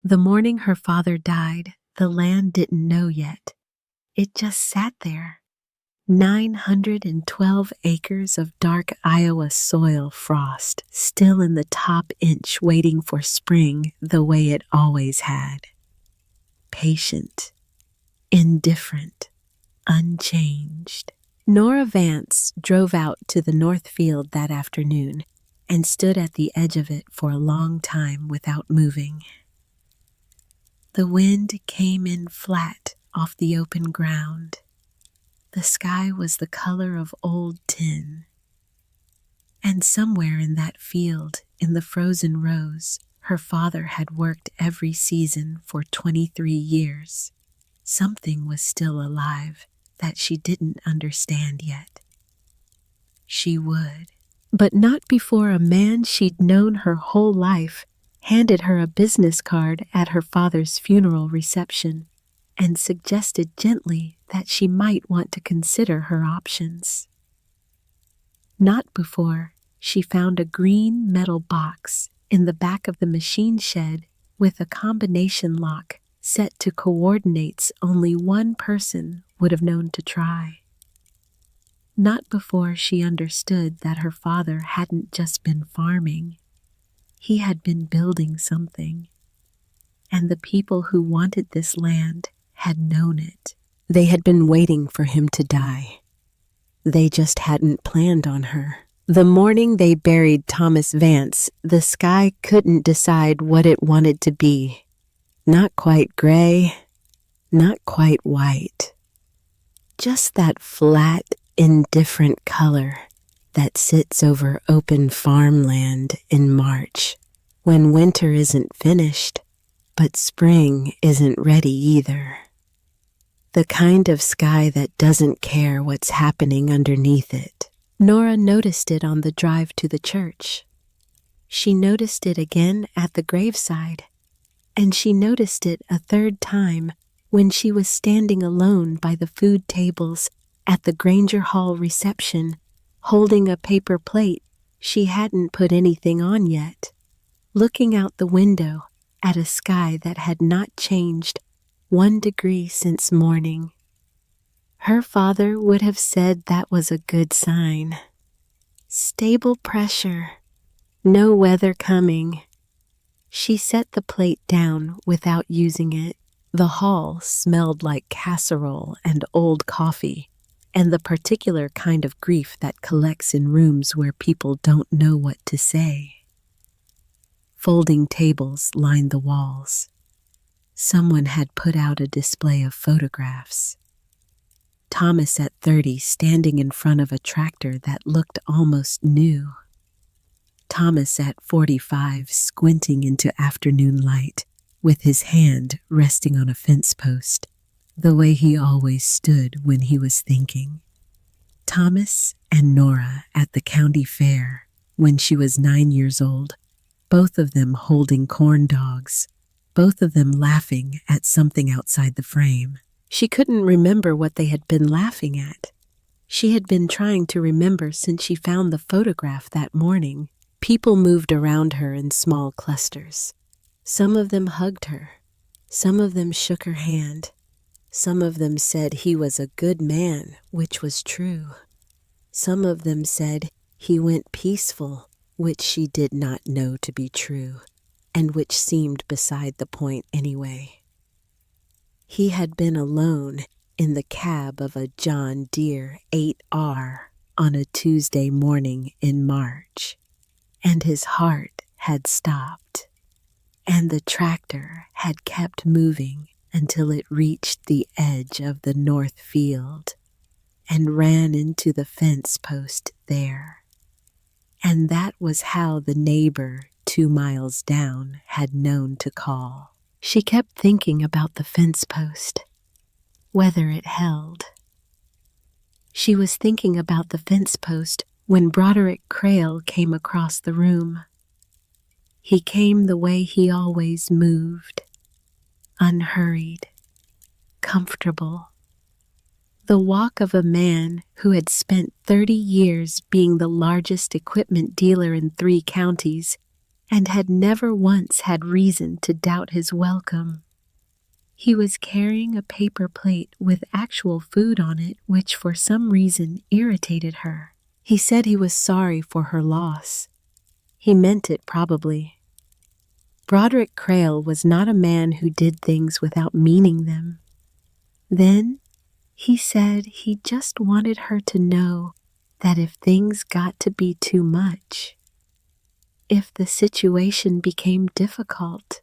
The morning her father died, the land didn't know yet. It just sat there. 912 acres of dark Iowa soil frost, still in the top inch waiting for spring the way it always had. Patient, indifferent, unchanged. Nora Vance drove out to the north field that afternoon and stood at the edge of it for a long time without moving. The wind came in flat off the open ground. The sky was the color of old tin. And somewhere in that field, in the frozen rows, her father had worked every season for 23 years. Something was still alive that she didn't understand yet. She would, but not before a man she'd known her whole life handed her a business card at her father's funeral reception and suggested gently that she might want to consider her options. Not before she found a green metal box in the back of the machine shed with a combination lock set to coordinates only one person would have known to try. Not before she understood that her father hadn't just been farming. He had been building something, and the people who wanted this land had known it. They had been waiting for him to die. They just hadn't planned on her. The morning they buried Thomas Vance, the sky couldn't decide what it wanted to be. Not quite gray, not quite white. Just that flat, indifferent color that sits over open farmland in March, when winter isn't finished, but spring isn't ready either. The kind of sky that doesn't care what's happening underneath it. Nora noticed it on the drive to the church. She noticed it again at the graveside, and she noticed it a third time when she was standing alone by the food tables at the Granger Hall reception, holding a paper plate she hadn't put anything on yet, looking out the window at a sky that had not changed 1 degree since morning. Her father would have said that was a good sign. Stable pressure, no weather coming. She set the plate down without using it. The hall smelled like casserole and old coffee, and the particular kind of grief that collects in rooms where people don't know what to say. Folding tables lined the walls. Someone had put out a display of photographs. Thomas at 30 standing in front of a tractor that looked almost new. Thomas at 45 squinting into afternoon light with his hand resting on a fence post, the way he always stood when he was thinking. Thomas and Nora at the county fair when she was 9 years old, both of them holding corn dogs, both of them laughing at something outside the frame. She couldn't remember what they had been laughing at. She had been trying to remember since she found the photograph that morning. People moved around her in small clusters. Some of them hugged her. Some of them shook her hand. Some of them said he was a good man, which was true. Some of them said he went peaceful, which she did not know to be true, and which seemed beside the point anyway. He had been alone in the cab of a John Deere 8R on a Tuesday morning in March, and his heart had stopped, and the tractor had kept moving until it reached the edge of the north field and ran into the fence post there. And that was how the neighbor 2 miles down had known to call. She kept thinking about the fence post, whether it held. She was thinking about the fence post when Broderick Crail came across the room. He came the way he always moved, unhurried, comfortable. The walk of a man who had spent 30 years being the largest equipment dealer in 3 counties and had never once had reason to doubt his welcome. He was carrying a paper plate with actual food on it, which for some reason irritated her. He said he was sorry for her loss. He meant it, probably. Broderick Crale was not a man who did things without meaning them. Then, he said he just wanted her to know that if things got to be too much, if the situation became difficult,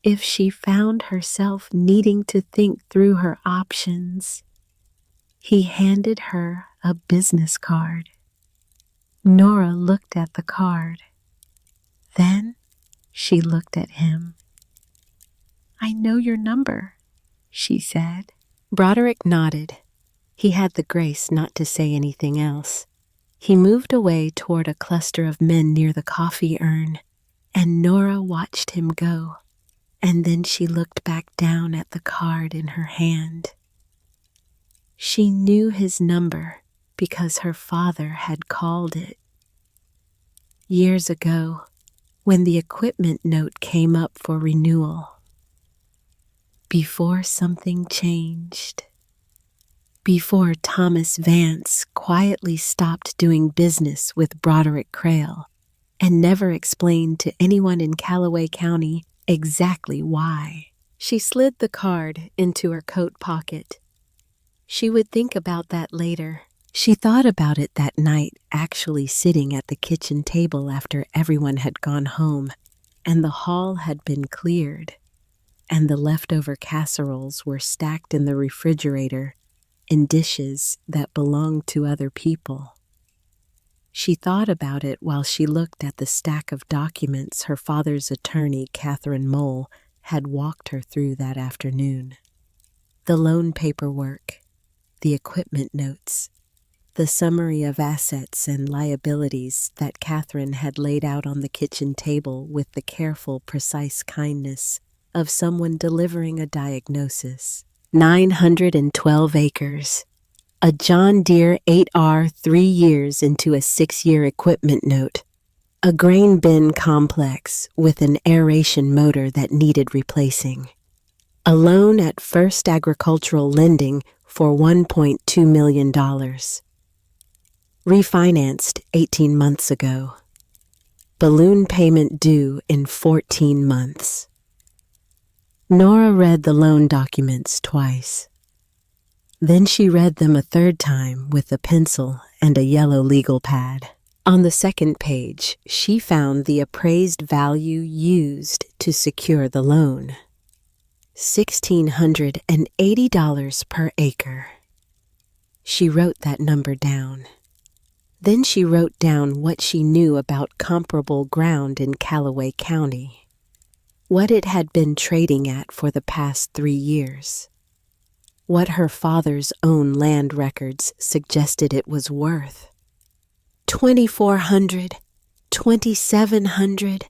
if she found herself needing to think through her options, he handed her a business card. Nora looked at the card. Then she looked at him. "I know your number," she said. Broderick nodded. He had the grace not to say anything else. He moved away toward a cluster of men near the coffee urn, and Nora watched him go. And then she looked back down at the card in her hand. She knew his number because her father had called it. Years ago, when the equipment note came up for renewal. Before something changed. Before Thomas Vance quietly stopped doing business with Broderick Crale and never explained to anyone in Callaway County exactly why. She slid the card into her coat pocket. She would think about that later. She thought about it that night, actually sitting at the kitchen table after everyone had gone home and the hall had been cleared, and the leftover casseroles were stacked in the refrigerator in dishes that belonged to other people. She thought about it while she looked at the stack of documents her father's attorney, Catherine Mole, had walked her through that afternoon. The loan paperwork, the equipment notes, the summary of assets and liabilities that Catherine had laid out on the kitchen table with the careful, precise kindness of someone delivering a diagnosis. 912 acres. A John Deere 8R 3 years into a 6-year equipment note. A grain bin complex with an aeration motor that needed replacing. A loan at First Agricultural Lending for $1.2 million. Refinanced 18 months ago. Balloon payment due in 14 months. Nora read the loan documents twice. Then she read them a third time with a pencil and a yellow legal pad. On the second page, she found the appraised value used to secure the loan. $1,680 per acre. She wrote that number down. Then she wrote down what she knew about comparable ground in Callaway County. What it had been trading at for the past 3 years. What her father's own land records suggested it was worth. $2,400, $2,700,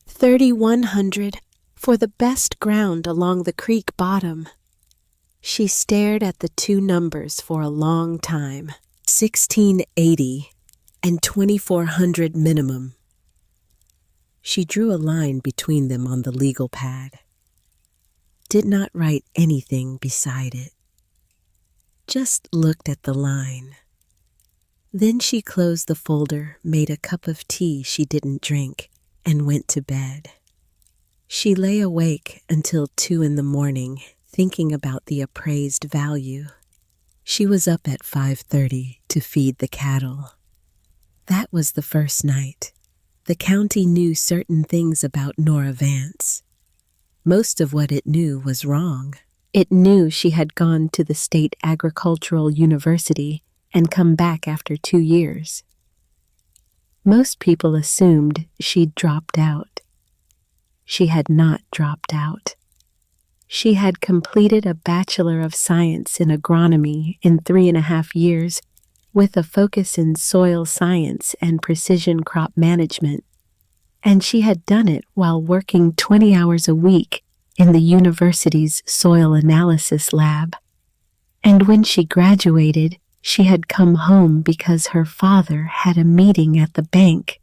$3,100 for the best ground along the creek bottom. She stared at the two numbers for a long time. $1,680 and $2,400 minimum. She drew a line between them on the legal pad. Did not write anything beside it. Just looked at the line. Then she closed the folder, made a cup of tea she didn't drink, and went to bed. She lay awake until 2 a.m, thinking about the appraised value. She was up at 5:30 to feed the cattle. That was the first night. The county knew certain things about Nora Vance. Most of what it knew was wrong. It knew she had gone to the State Agricultural University and come back after 2 years. Most people assumed she'd dropped out. She had not dropped out. She had completed a Bachelor of Science in Agronomy in 3.5 years with a focus in soil science and precision crop management, and she had done it while working 20 hours a week in the university's soil analysis lab. And when she graduated, she had come home because her father had a meeting at the bank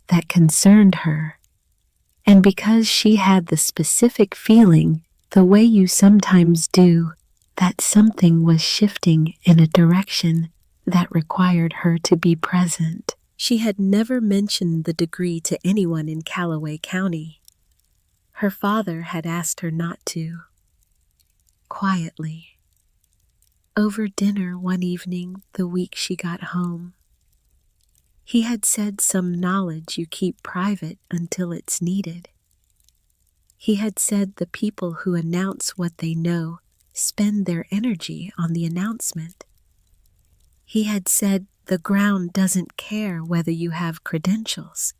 that concerned her. And because she had the specific feeling, the way you sometimes do, that something was shifting in a direction that required her to be present. She had never mentioned the degree to anyone in Callaway County. Her father had asked her not to. Quietly. Over dinner one evening the week she got home. He had said some knowledge you keep private until it's needed. He had said the people who announce what they know spend their energy on the announcement. He had said the ground doesn't care whether you have credentials.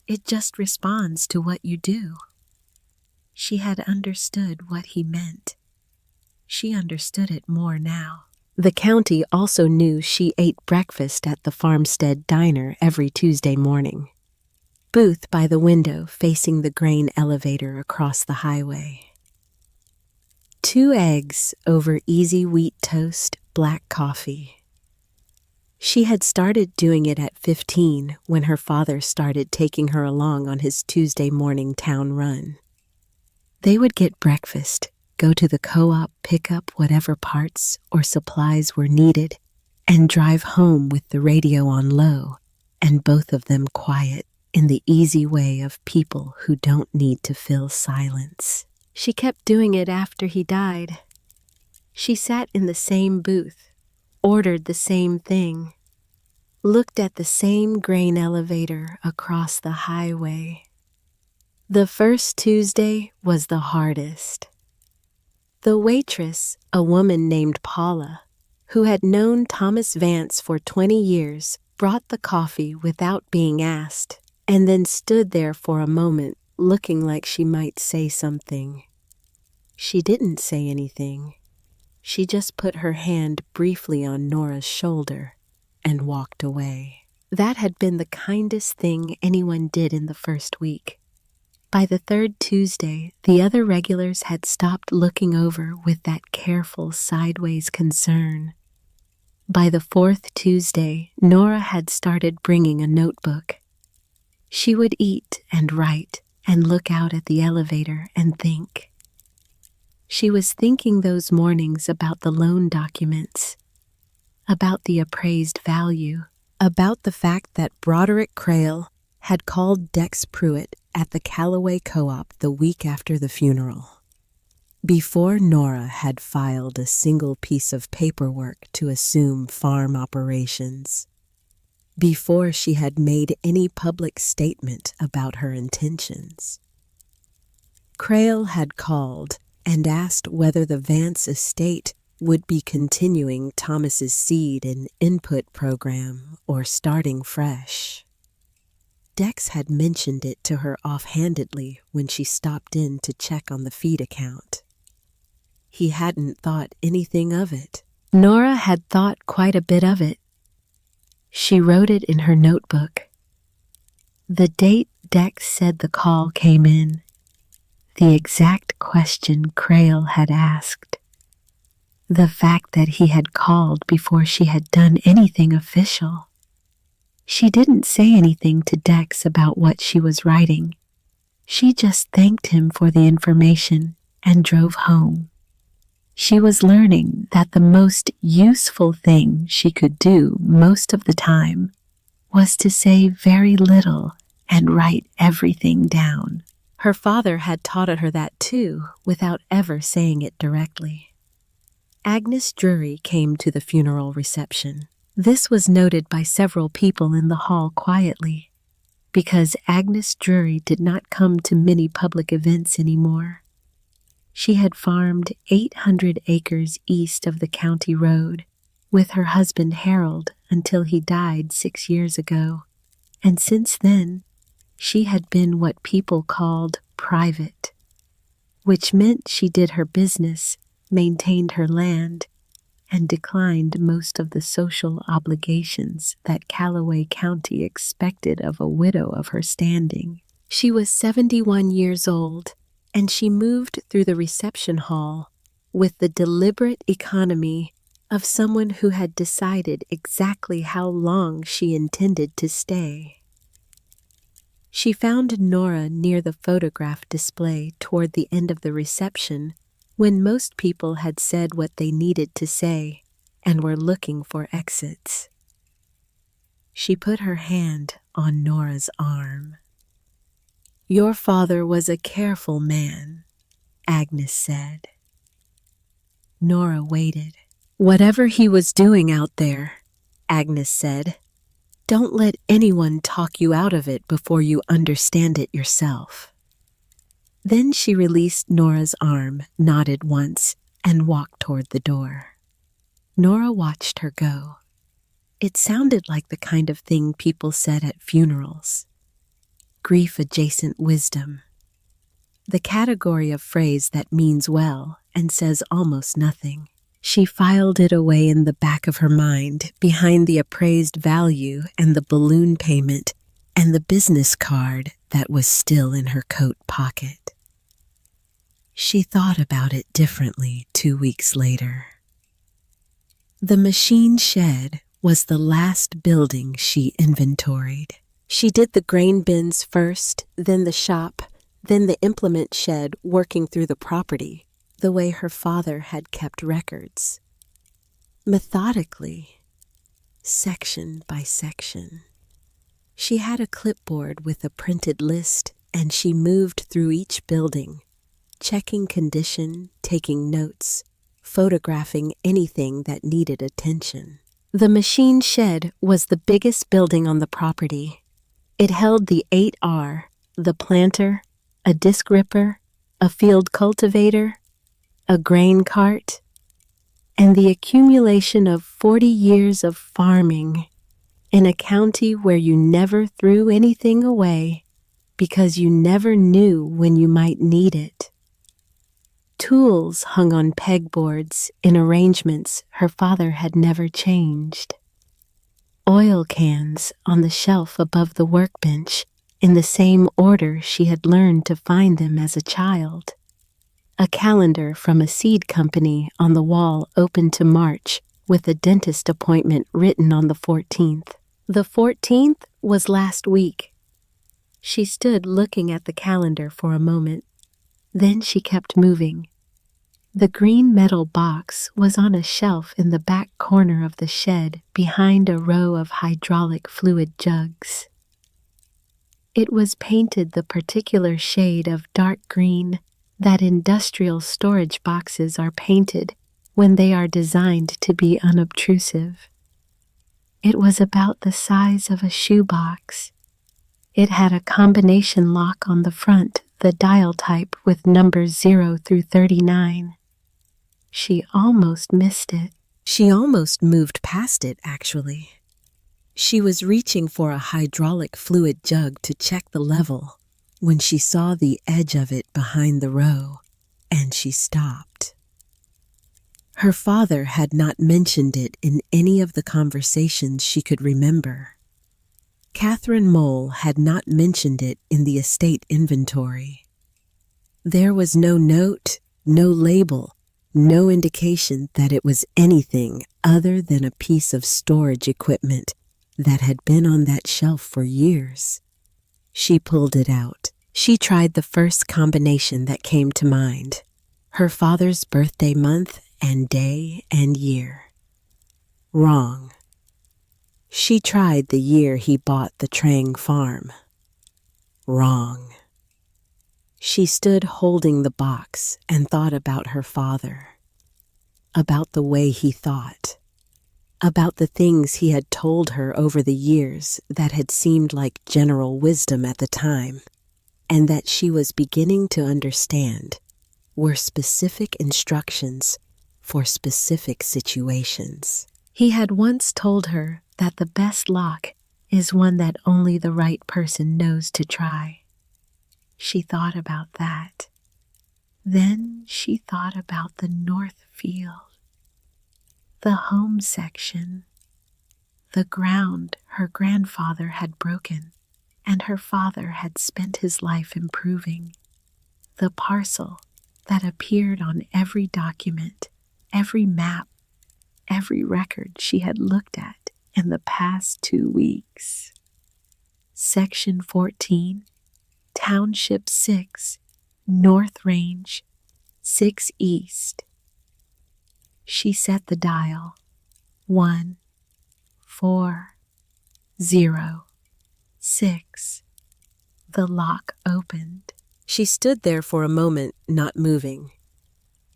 It just responds to what you do. She had understood what he meant. She understood it more now. The county also knew she ate breakfast at the Farmstead Diner every Tuesday morning. Booth by the window facing the grain elevator across the highway. 2 eggs over easy wheat toast, black coffee. She had started doing it at 15 when her father started taking her along on his Tuesday morning town run. They would get breakfast, go to the co-op, pick up whatever parts or supplies were needed, and drive home with the radio on low, and both of them quiet in the easy way of people who don't need to fill silence. She kept doing it after he died. She sat in the same booth, ordered the same thing, looked at the same grain elevator across the highway. The first Tuesday was the hardest. The waitress, a woman named Paula, who had known Thomas Vance for 20 years, brought the coffee without being asked, and then stood there for a moment, looking like she might say something. She didn't say anything. She just put her hand briefly on Nora's shoulder and walked away. That had been the kindest thing anyone did in the first week. By the 3rd Tuesday, the other regulars had stopped looking over with that careful sideways concern. By the 4th Tuesday, Nora had started bringing a notebook. She would eat and write and look out at the elevator and think. She was thinking those mornings about the loan documents, about the appraised value, about the fact that Broderick Crail had called Dex Pruitt at the Callaway Co-op the week after the funeral. Before Nora had filed a single piece of paperwork to assume farm operations. Before she had made any public statement about her intentions. Crail had called and asked whether the Vance estate would be continuing Thomas's seed and input program or starting fresh. Dex had mentioned it to her offhandedly when she stopped in to check on the feed account. He hadn't thought anything of it. Nora had thought quite a bit of it. She wrote it in her notebook. The date Dex said the call came in. The exact question Crail had asked. The fact that he had called before she had done anything official. She didn't say anything to Dex about what she was writing. She just thanked him for the information and drove home. She was learning that the most useful thing she could do most of the time was to say very little and write everything down. Her father had taught her that too, without ever saying it directly. Agnes Drury came to the funeral reception. This was noted by several people in the hall quietly, because Agnes Drury did not come to many public events anymore. She had farmed 800 acres east of the county road with her husband Harold until he died 6 years ago, and since then, she had been what people called private, which meant she did her business, maintained her land, and declined most of the social obligations that Callaway County expected of a widow of her standing. She was 71 years old, and she moved through the reception hall with the deliberate economy of someone who had decided exactly how long she intended to stay. She found Nora near the photograph display toward the end of the reception when most people had said what they needed to say and were looking for exits. She put her hand on Nora's arm. "Your father was a careful man," Agnes said. Nora waited. "Whatever he was doing out there," Agnes said, "don't let anyone talk you out of it before you understand it yourself." Then she released Nora's arm, nodded once, and walked toward the door. Nora watched her go. It sounded like the kind of thing people said at funerals. Grief-adjacent wisdom. The category of phrase that means well and says almost nothing. She filed it away in the back of her mind, behind the appraised value and the balloon payment and the business card that was still in her coat pocket. She thought about it differently 2 weeks later. The machine shed was the last building she inventoried. She did the grain bins first, then the shop, then the implement shed, working through the property, the way her father had kept records. Methodically, section by section. She had a clipboard with a printed list, and she moved through each building, checking condition, taking notes, photographing anything that needed attention. The machine shed was the biggest building on the property. It held the 8R, the planter, a disc ripper, a field cultivator, a grain cart, and the accumulation of 40 years of farming in a county where you never threw anything away because you never knew when you might need it. Tools hung on pegboards in arrangements her father had never changed. Oil cans on the shelf above the workbench in the same order she had learned to find them as a child. A calendar from a seed company on the wall open to March with a dentist appointment written on the 14th. The 14th was last week. She stood looking at the calendar for a moment. Then she kept moving. The green metal box was on a shelf in the back corner of the shed behind a row of hydraulic fluid jugs. It was painted the particular shade of dark green that industrial storage boxes are painted when they are designed to be unobtrusive. It was about the size of a shoebox. It had a combination lock on the front, the dial type with numbers 0 through 39. She almost missed it. She almost moved past it, actually. She was reaching for a hydraulic fluid jug to check the level when she saw the edge of it behind the row, and she stopped. Her father had not mentioned it in any of the conversations she could remember. Catherine Mole had not mentioned it in the estate inventory. There was no note, no label, no indication that it was anything other than a piece of storage equipment that had been on that shelf for years. She pulled it out. She tried the first combination that came to mind, her father's birthday month and day and year. Wrong. She tried the year he bought the Trang farm. Wrong. She stood holding the box and thought about her father, about the way he thought, about the things he had told her over the years that had seemed like general wisdom at the time, and that she was beginning to understand were specific instructions for specific situations. He had once told her that the best lock is one that only the right person knows to try. She thought about that. Then she thought about the north field, the home section, the ground her grandfather had broken and her father had spent his life improving, the parcel that appeared on every document, every map, every record she had looked at in the past 2 weeks. Section 14, Township 6, North Range, 6 East. She set the dial. 140. The lock opened. She stood there for a moment, not moving.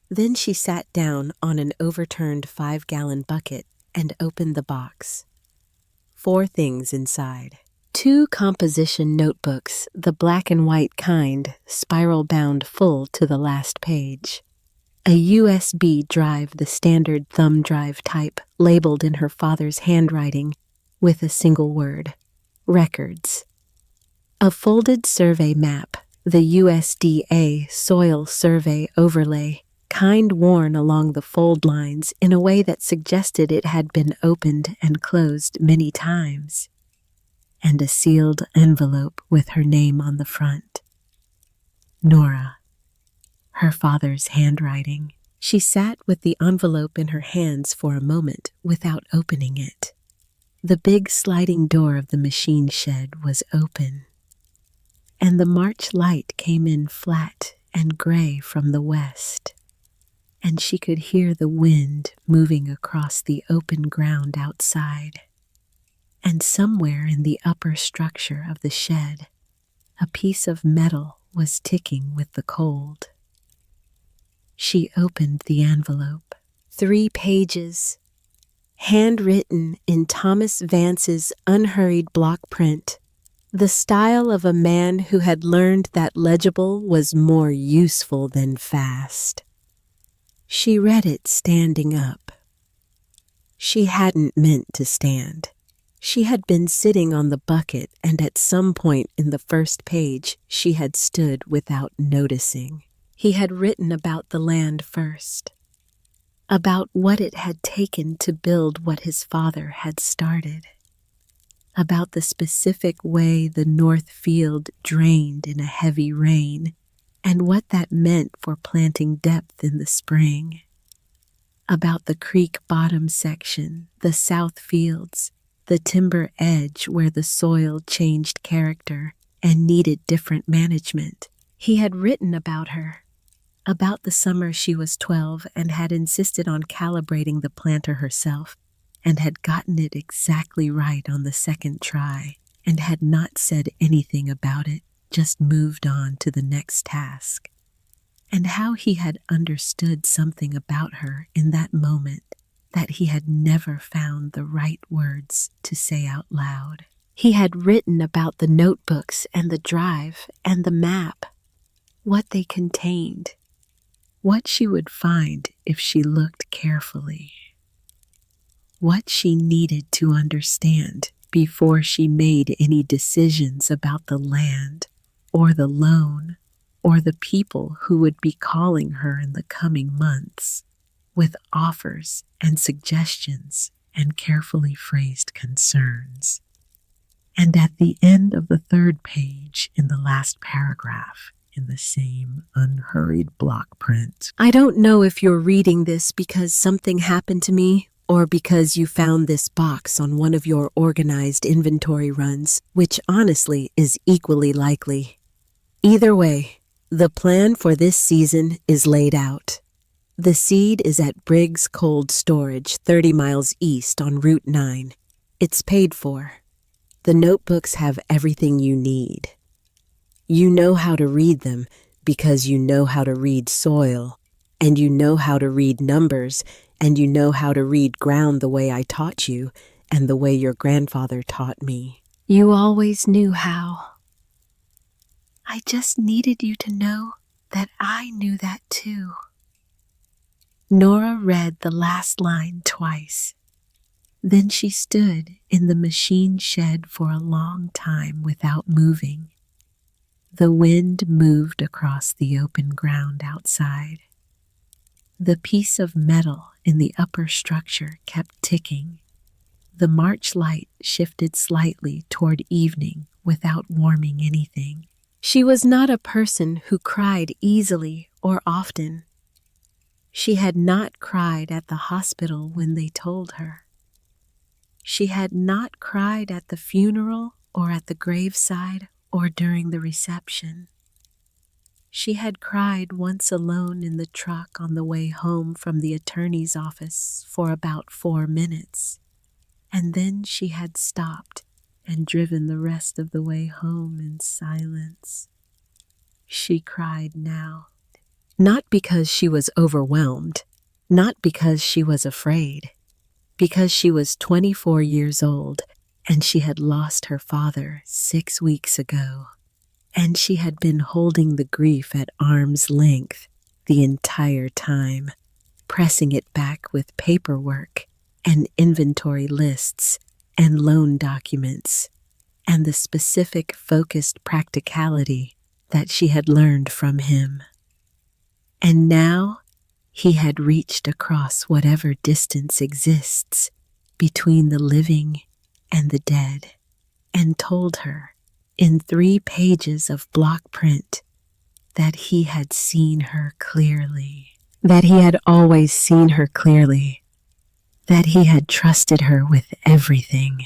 Then she sat down on an overturned 5-gallon bucket and opened the box. 4 things inside. 2 composition notebooks, the black and white kind, spiral bound full to the last page. A USB drive, the standard thumb drive type, labeled in her father's handwriting with a single word: records. A folded survey map, the USDA soil survey overlay, kind worn along the fold lines in a way that suggested it had been opened and closed many times. And a sealed envelope with her name on the front. Nora. Her father's handwriting. She sat with the envelope in her hands for a moment without opening it. The big sliding door of the machine shed was open, and the March light came in flat and gray from the west, and she could hear the wind moving across the open ground outside. And somewhere in the upper structure of the shed, a piece of metal was ticking with the cold. She opened the envelope. 3 pages, handwritten in Thomas Vance's unhurried block print, the style of a man who had learned that legible was more useful than fast. She read it standing up. She hadn't meant to stand. She had been sitting on the bucket, and at some point in the first page she had stood without noticing. He had written about the land first, about what it had taken to build what his father had started, about the specific way the north field drained in a heavy rain, and what that meant for planting depth in the spring, about the creek bottom section, the south fields, the timber edge where the soil changed character and needed different management. He had written about her, about the summer she was 12 and had insisted on calibrating the planter herself and had gotten it exactly right on the second try and had not said anything about it, just moved on to the next task. And how he had understood something about her in that moment that he had never found the right words to say out loud. He had written about the notebooks and the drive and the map, what they contained, what she would find if she looked carefully, what she needed to understand before she made any decisions about the land or the loan or the people who would be calling her in the coming months with offers and suggestions and carefully phrased concerns. And at the end of the 3rd page, in the last paragraph, in the same unhurried block print, I don't know if you're reading this because something happened to me or because you found this box on one of your organized inventory runs, which honestly is equally likely. Either way, the plan for this season is laid out. The seed is at Briggs Cold Storage, 30 miles east on Route 9. It's paid for. The notebooks have everything you need. You know how to read them because you know how to read soil, and you know how to read numbers, and you know how to read ground the way I taught you and the way your grandfather taught me. You always knew how. I just needed you to know that I knew that too. Nora read the last line twice. Then she stood in the machine shed for a long time without moving. The wind moved across the open ground outside. The piece of metal in the upper structure kept ticking. The March light shifted slightly toward evening without warming anything. She was not a person who cried easily or often. She had not cried at the hospital when they told her. She had not cried at the funeral or at the graveside, or during the reception. She had cried once alone in the truck on the way home from the attorney's office for about 4 minutes, and then she had stopped and driven the rest of the way home in silence. She cried now, not because she was overwhelmed, not because she was afraid, because she was 24 years old and she had lost her father 6 weeks ago, and she had been holding the grief at arm's length the entire time, pressing it back with paperwork and inventory lists and loan documents and the specific focused practicality that she had learned from him. And now he had reached across whatever distance exists between the living and the dead and told her in 3 pages of block print that he had seen her clearly, that he had always seen her clearly, that he had trusted her with everything.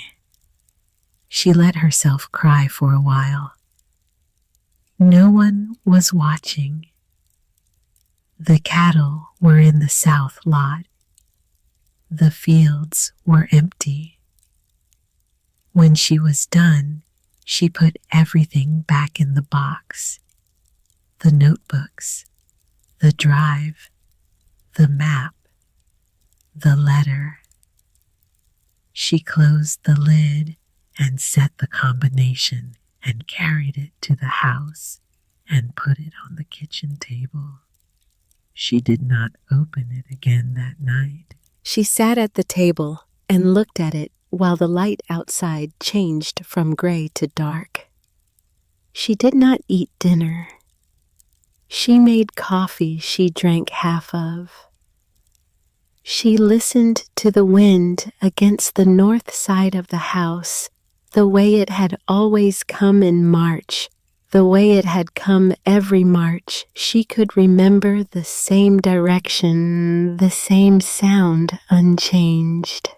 She let herself cry for a while. No one was watching. The cattle were in the south lot. The fields were empty. When she was done, she put everything back in the box. The notebooks, the drive, the map, the letter. She closed the lid and set the combination and carried it to the house and put it on the kitchen table. She did not open it again that night. She sat at the table and looked at it while the light outside changed from gray to dark. She did not eat dinner. She made coffee she drank half of. She listened to the wind against the north side of the house, the way it had always come in March, the way it had come every March. She could remember the same direction, the same sound unchanged.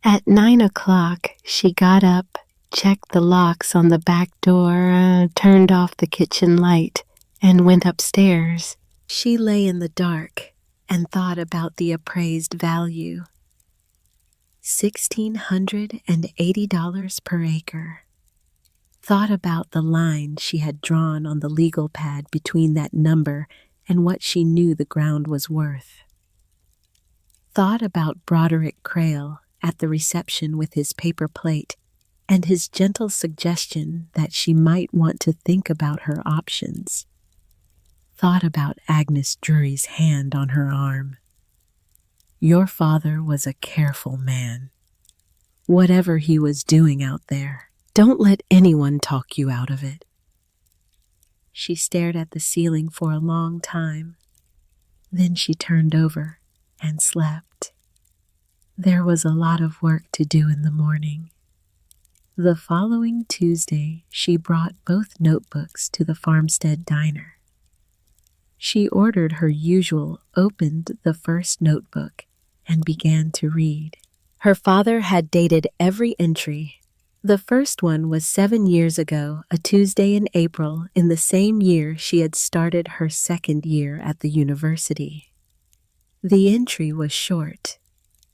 At 9 o'clock, she got up, checked the locks on the back door, turned off the kitchen light, and went upstairs. She lay in the dark and thought about the appraised value. $1,680 per acre. Thought about the line she had drawn on the legal pad between that number and what she knew the ground was worth. Thought about Broderick Crail at the reception with his paper plate and his gentle suggestion that she might want to think about her options. Thought about Agnes Drury's hand on her arm. Your father was a careful man. Whatever he was doing out there, don't let anyone talk you out of it. She stared at the ceiling for a long time. Then she turned over and slept. There was a lot of work to do in the morning. The following Tuesday, she brought both notebooks to the farmstead diner. She ordered her usual, opened the first notebook, and began to read. Her father had dated every entry. The first one was 7 years ago, a Tuesday in April, in the same year she had started her second year at the university. The entry was short.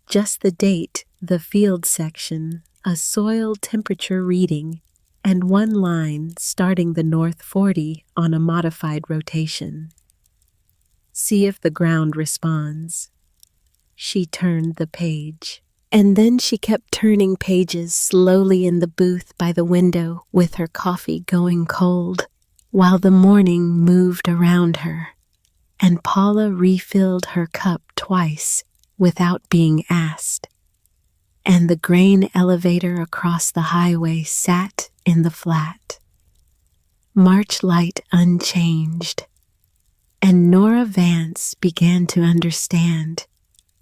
Just the date, the field section, a soil temperature reading, and one line starting the north 40 on a modified rotation. See if the ground responds. She turned the page, and then she kept turning pages slowly in the booth by the window with her coffee going cold, while the morning moved around her, and Paula refilled her cup twice without being asked, and the grain elevator across the highway sat in the flat. March light unchanged, and Nora Vance began to understand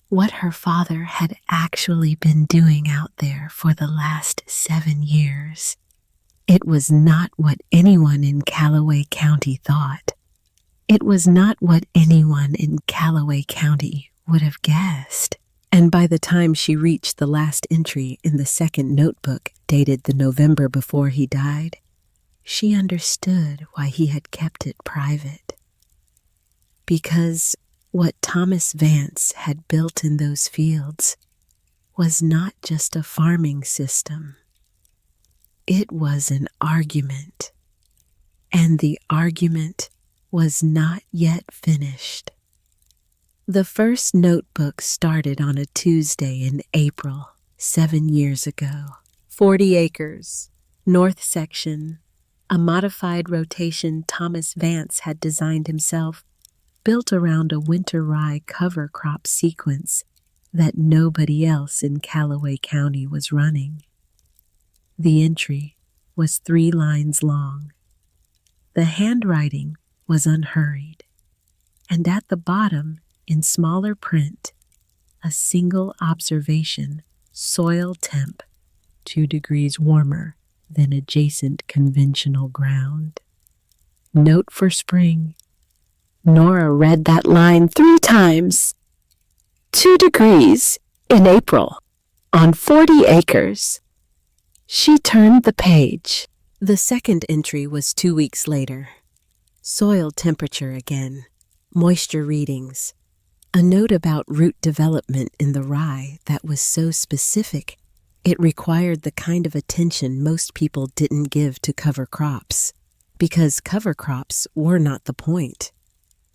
what her father had actually been doing out there for the last 7 years. It was not what anyone in Callaway County thought. It was not what anyone in Callaway County would have guessed. And by the time she reached the last entry in the second notebook, dated the November before he died, she understood why he had kept it private. Because what Thomas Vance had built in those fields was not just a farming system. It was an argument, and the argument was not yet finished. The first notebook started on a Tuesday in April, 7 years ago. 40 acres, north section, a modified rotation Thomas Vance had designed himself, built around a winter rye cover crop sequence that nobody else in Callaway County was running. The entry was 3 lines long. The handwriting was unhurried, and at the bottom, in smaller print, a single observation: soil temp 2 degrees warmer than adjacent conventional ground. Note for spring. Nora read that line 3 times. 2 degrees in April on 40 acres. She turned the page. The second entry was 2 weeks later. Soil temperature again, moisture readings, a note about root development in the rye that was so specific it required the kind of attention most people didn't give to cover crops, because cover crops were not the point.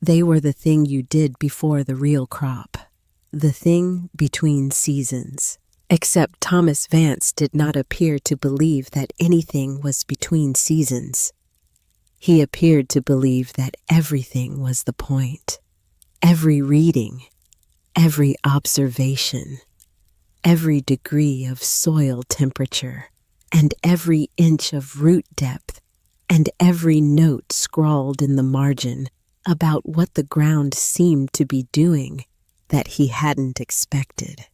They were the thing you did before the real crop, the thing between seasons. Except Thomas Vance did not appear to believe that anything was between seasons. He appeared to believe that everything was the point. Every reading, every observation, every degree of soil temperature, and every inch of root depth, and every note scrawled in the margin about what the ground seemed to be doing that he hadn't expected.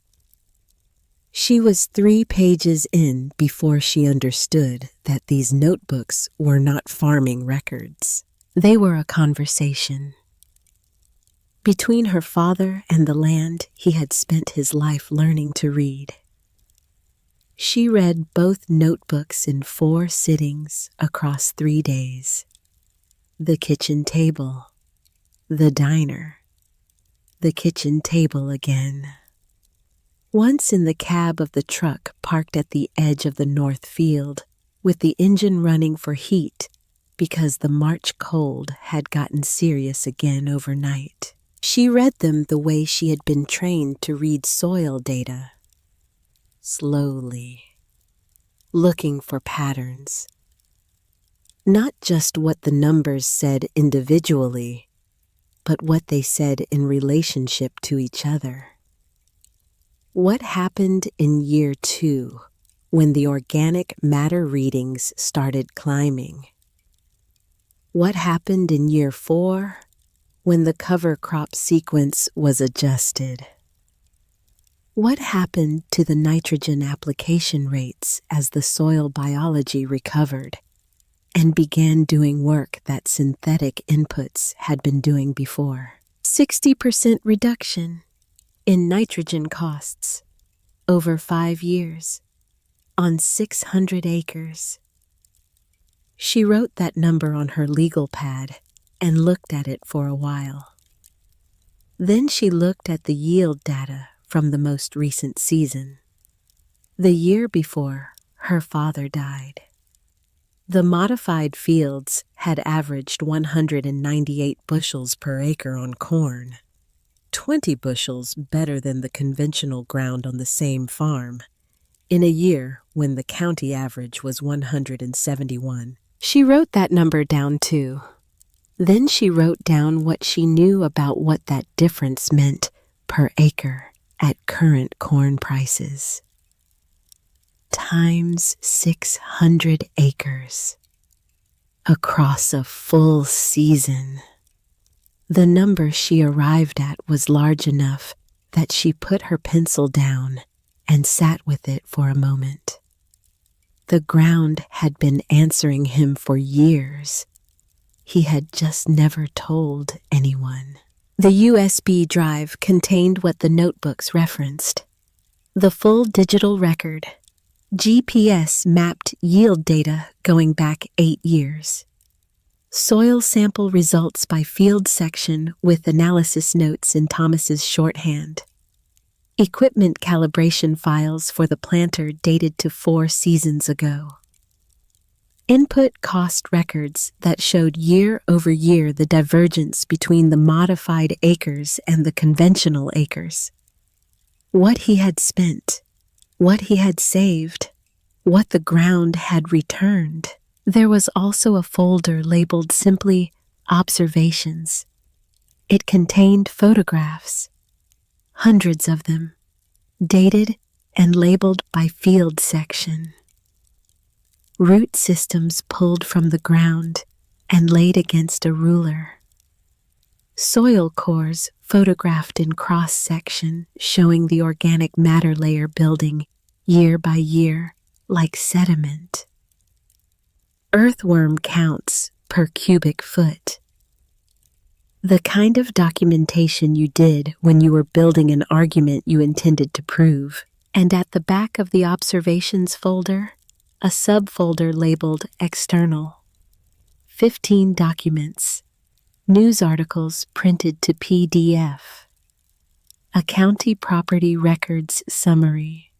She was 3 pages in before she understood that these notebooks were not farming records. They were a conversation. Between her father and the land he had spent his life learning to read. She read both notebooks in 4 sittings across 3 days. The kitchen table, the diner, the kitchen table again. Once in the cab of the truck parked at the edge of the north field, with the engine running for heat because the March cold had gotten serious again overnight. She read them the way she had been trained to read soil data. Slowly, looking for patterns. Not just what the numbers said individually, but what they said in relationship to each other. What happened in year 2 when the organic matter readings started climbing? What happened in year 4 when the cover crop sequence was adjusted? What happened to the nitrogen application rates as the soil biology recovered and began doing work that synthetic inputs had been doing before? 60% reduction in nitrogen costs over 5 years on 600 acres. She wrote that number on her legal pad and looked at it for a while. Then she looked at the yield data from the most recent season, the year before her father died. The modified fields had averaged 198 bushels per acre on corn, 20 bushels better than the conventional ground on the same farm, in a year when the county average was 171. She wrote that number down too. Then she wrote down what she knew about what that difference meant per acre at current corn prices. Times 600 acres across a full season. The number she arrived at was large enough that she put her pencil down and sat with it for a moment. The ground had been answering him for years. He had just never told anyone. The USB drive contained what the notebooks referenced. The full digital record, GPS mapped yield data going back 8 years. Soil sample results by field section with analysis notes in Thomas's shorthand. Equipment calibration files for the planter dated to 4 seasons ago. Input cost records that showed year over year the divergence between the modified acres and the conventional acres. What he had spent, what he had saved, what the ground had returned. There was also a folder labeled simply Observations. It contained photographs, hundreds of them, dated and labeled by field section. Root systems pulled from the ground and laid against a ruler. Soil cores photographed in cross-section showing the organic matter layer building year by year like sediment. Earthworm counts per cubic foot. The kind of documentation you did when you were building an argument you intended to prove. And at the back of the observations folder, a subfolder labeled External. 15 documents. News articles printed to PDF. A county property records summary.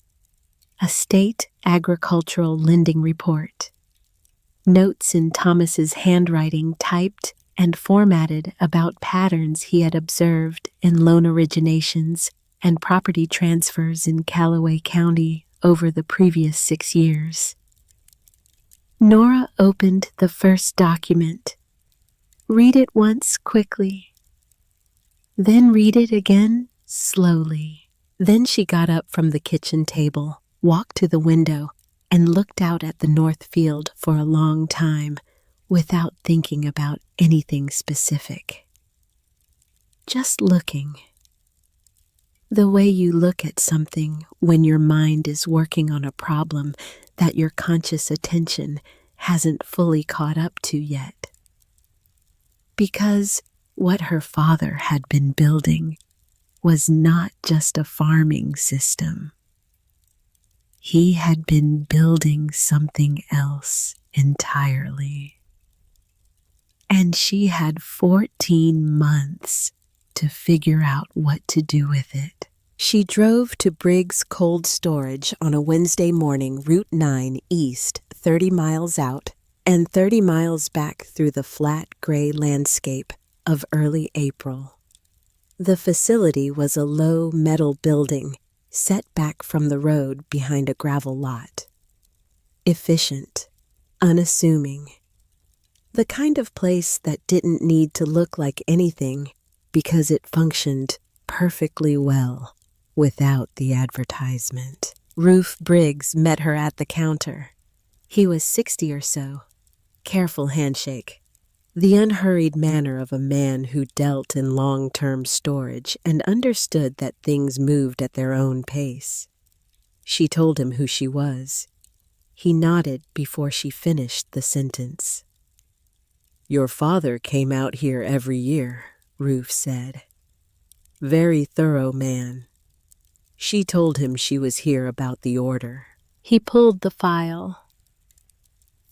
A state agricultural lending report. Notes in Thomas's handwriting typed and formatted about patterns he had observed in loan originations and property transfers in Callaway County over the previous 6 years. Nora opened the first document. Read it once quickly. Then read it again slowly. Then she got up from the kitchen table, walked to the window, and looked out at the north field for a long time without thinking about anything specific. Just looking. The way you look at something when your mind is working on a problem that your conscious attention hasn't fully caught up to yet. Because what her father had been building was not just a farming system. He had been building something else entirely. And she had 14 months to figure out what to do with it. She drove to Briggs Cold Storage on a Wednesday morning, Route 9 east, 30 miles out, and 30 miles back through the flat gray landscape of early April. The facility was a low metal building set back from the road behind a gravel lot. Efficient, unassuming. The kind of place that didn't need to look like anything because it functioned perfectly well without the advertisement. Rufus Briggs met her at the counter. He was 60 or so. Careful handshake. The unhurried manner of a man who dealt in long-term storage and understood that things moved at their own pace. She told him who she was. He nodded before she finished the sentence. "Your father came out here every year," Rufus said. "Very thorough man." She told him she was here about the order. He pulled the file.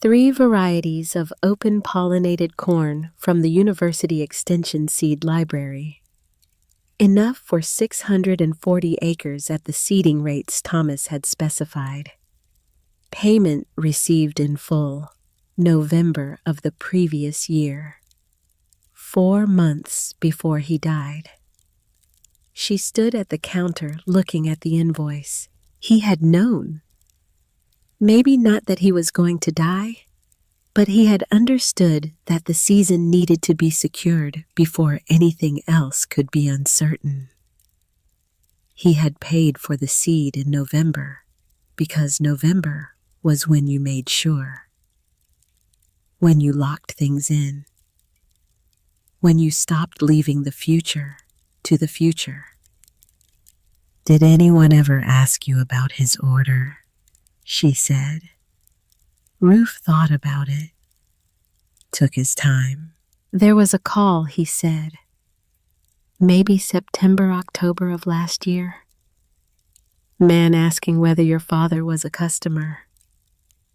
3 varieties of open-pollinated corn from the University Extension Seed Library. Enough for 640 acres at the seeding rates Thomas had specified. Payment received in full, November of the previous year. 4 months before he died. She stood at the counter looking at the invoice. He had known. Maybe not that he was going to die, but he had understood that the season needed to be secured before anything else could be uncertain. He had paid for the seed in November, because November was when you made sure. When you locked things in. When you stopped leaving the future to the future. "Did anyone ever ask you about his order?" she said. Rufus thought about it. Took his time. "There was a call," he said. "Maybe September, October of last year." Man asking whether your father was a customer.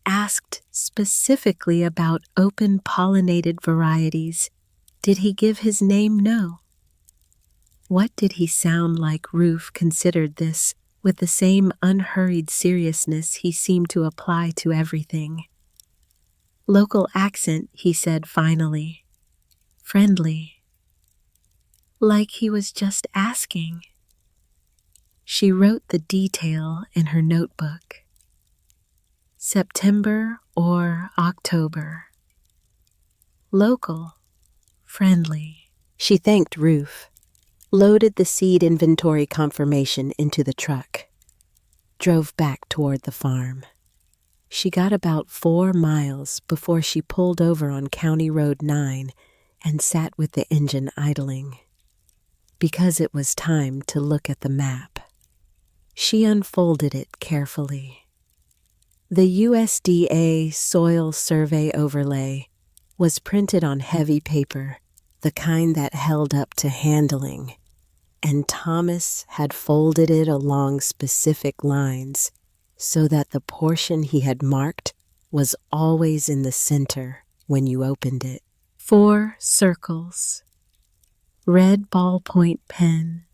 Asked specifically about open pollinated varieties. Did he give his name? No. What did he sound like? Roof considered this with the same unhurried seriousness he seemed to apply to everything. Local accent, he said finally. Friendly. Like he was just asking. She wrote the detail in her notebook. September or October. Local. Friendly. She thanked Roof, loaded the seed inventory confirmation into the truck, drove back toward the farm. She got about 4 miles before she pulled over on County Road 9 and sat with the engine idling. Because it was time to look at the map. She unfolded it carefully. The USDA Soil Survey Overlay was printed on heavy paper, the kind that held up to handling, and Thomas had folded it along specific lines so that the portion he had marked was always in the center when you opened it. 4 circles. Red ballpoint pen,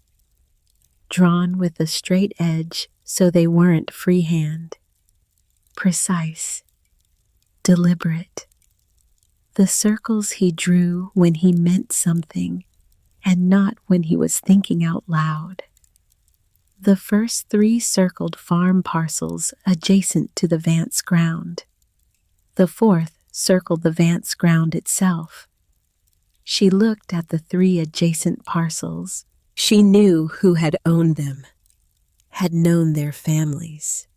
drawn with a straight edge so they weren't freehand. Precise, deliberate. The circles he drew when he meant something and not when he was thinking out loud. The first 3 circled farm parcels adjacent to the Vance ground. The 4th circled the Vance ground itself. She looked at the 3 adjacent parcels. She knew who had owned them, had known their families.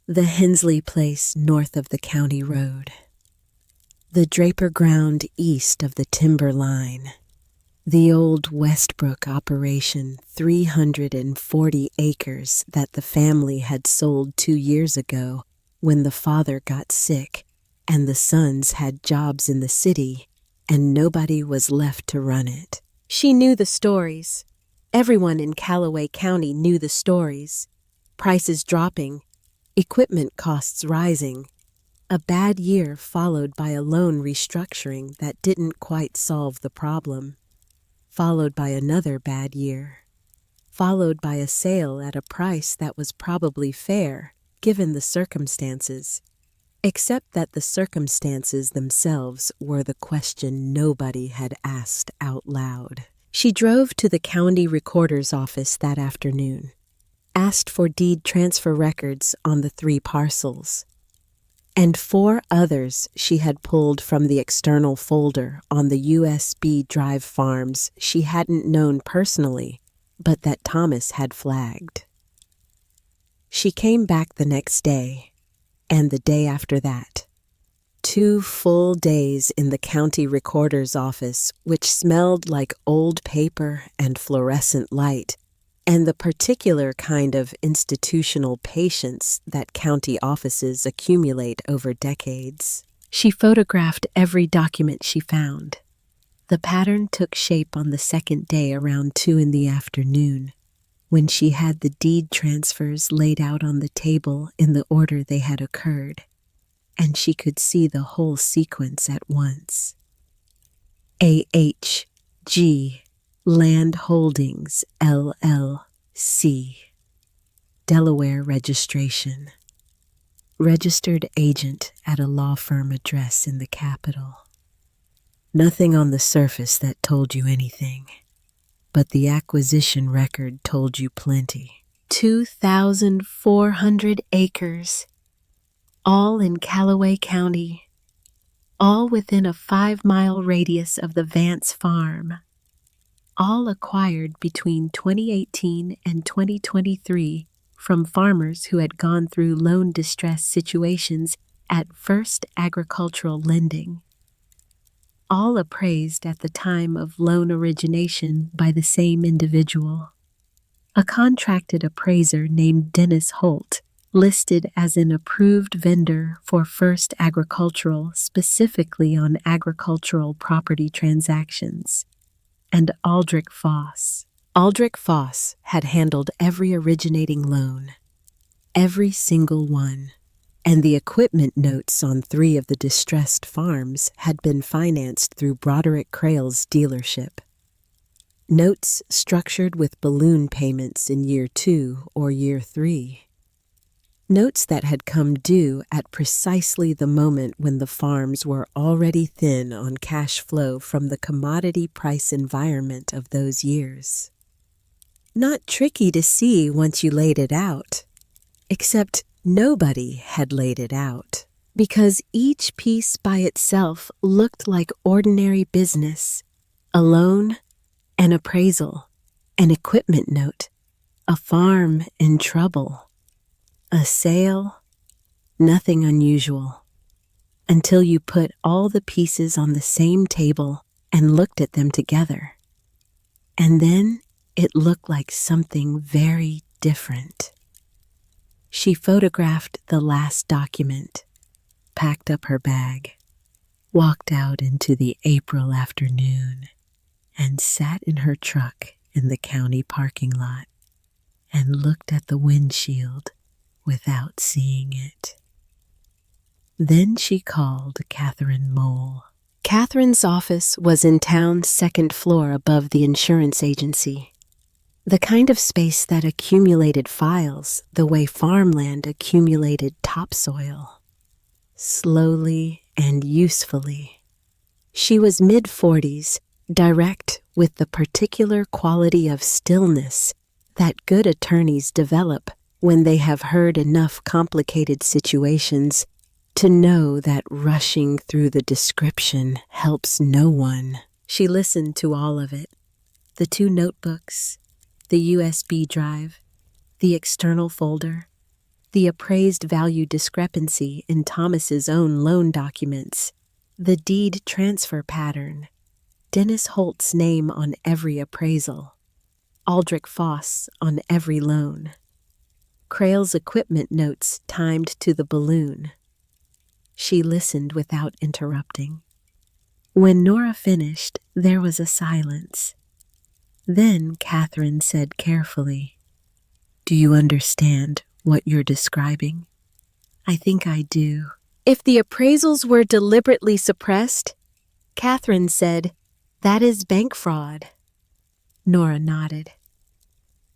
The Hensley place north of the county road. The Draper ground east of the timber line. The old Westbrook operation, 340 acres that the family had sold 2 years ago when the father got sick and the sons had jobs in the city and nobody was left to run it. She knew the stories. Everyone in Callaway County knew the stories. Prices dropping, equipment costs rising, a bad year followed by a loan restructuring that didn't quite solve the problem, followed by another bad year, followed by a sale at a price that was probably fair given the circumstances, except that the circumstances themselves were the question nobody had asked out loud. She drove to the county recorder's office that afternoon, asked for deed transfer records on the 3 parcels, and 4 others she had pulled from the external folder on the USB drive farms she hadn't known personally, but that Thomas had flagged. She came back the next day, and the day after that. 2 full days in the county recorder's office, which smelled like old paper and fluorescent light, and the particular kind of institutional patience that county offices accumulate over decades. She photographed every document she found. The pattern took shape on the 2nd day around 2 in the afternoon, when she had the deed transfers laid out on the table in the order they had occurred, and she could see the whole sequence at once. A.H.G. Land Holdings, LLC. Delaware registration. Registered agent at a law firm address in the capital. Nothing on the surface that told you anything, but the acquisition record told you plenty. 2,400 acres, all in Callaway County, all within a 5-mile radius of the Vance farm, all acquired between 2018 and 2023 from farmers who had gone through loan distress situations at First Agricultural Lending, all appraised at the time of loan origination by the same individual. A contracted appraiser named Dennis Holt, listed as an approved vendor for First Agricultural specifically on agricultural property transactions, and Aldrich Foss. Aldrich Foss had handled every originating loan, every single one, and the equipment notes on 3 of the distressed farms had been financed through Broderick Crale's dealership. Notes structured with balloon payments in year 2 or year 3. Notes that had come due at precisely the moment when the farms were already thin on cash flow from the commodity price environment of those years. Not tricky to see once you laid it out, except nobody had laid it out, because each piece by itself looked like ordinary business: a loan, an appraisal, an equipment note, a farm in trouble. A sale, nothing unusual, until you put all the pieces on the same table and looked at them together. And then it looked like something very different. She photographed the last document, packed up her bag, walked out into the April afternoon, and sat in her truck in the county parking lot and looked at the windshield without seeing it. Then she called Catherine Mole. Catherine's office was in town's 2nd floor above the insurance agency, the kind of space that accumulated files the way farmland accumulated topsoil, slowly and usefully. She was mid-40s, direct, with the particular quality of stillness that good attorneys develop when they have heard enough complicated situations to know that rushing through the description helps no one. She listened to all of it: the 2 notebooks, the USB drive, the external folder, the appraised value discrepancy in Thomas's own loan documents, the deed transfer pattern, Dennis Holt's name on every appraisal, Aldrich Foss on every loan, Crale's equipment notes timed to the balloon. She listened without interrupting. When Nora finished, there was a silence. Then Catherine said carefully, "Do you understand what you're describing?" "I think I do." "If the appraisals were deliberately suppressed," Catherine said, "that is bank fraud." Nora nodded.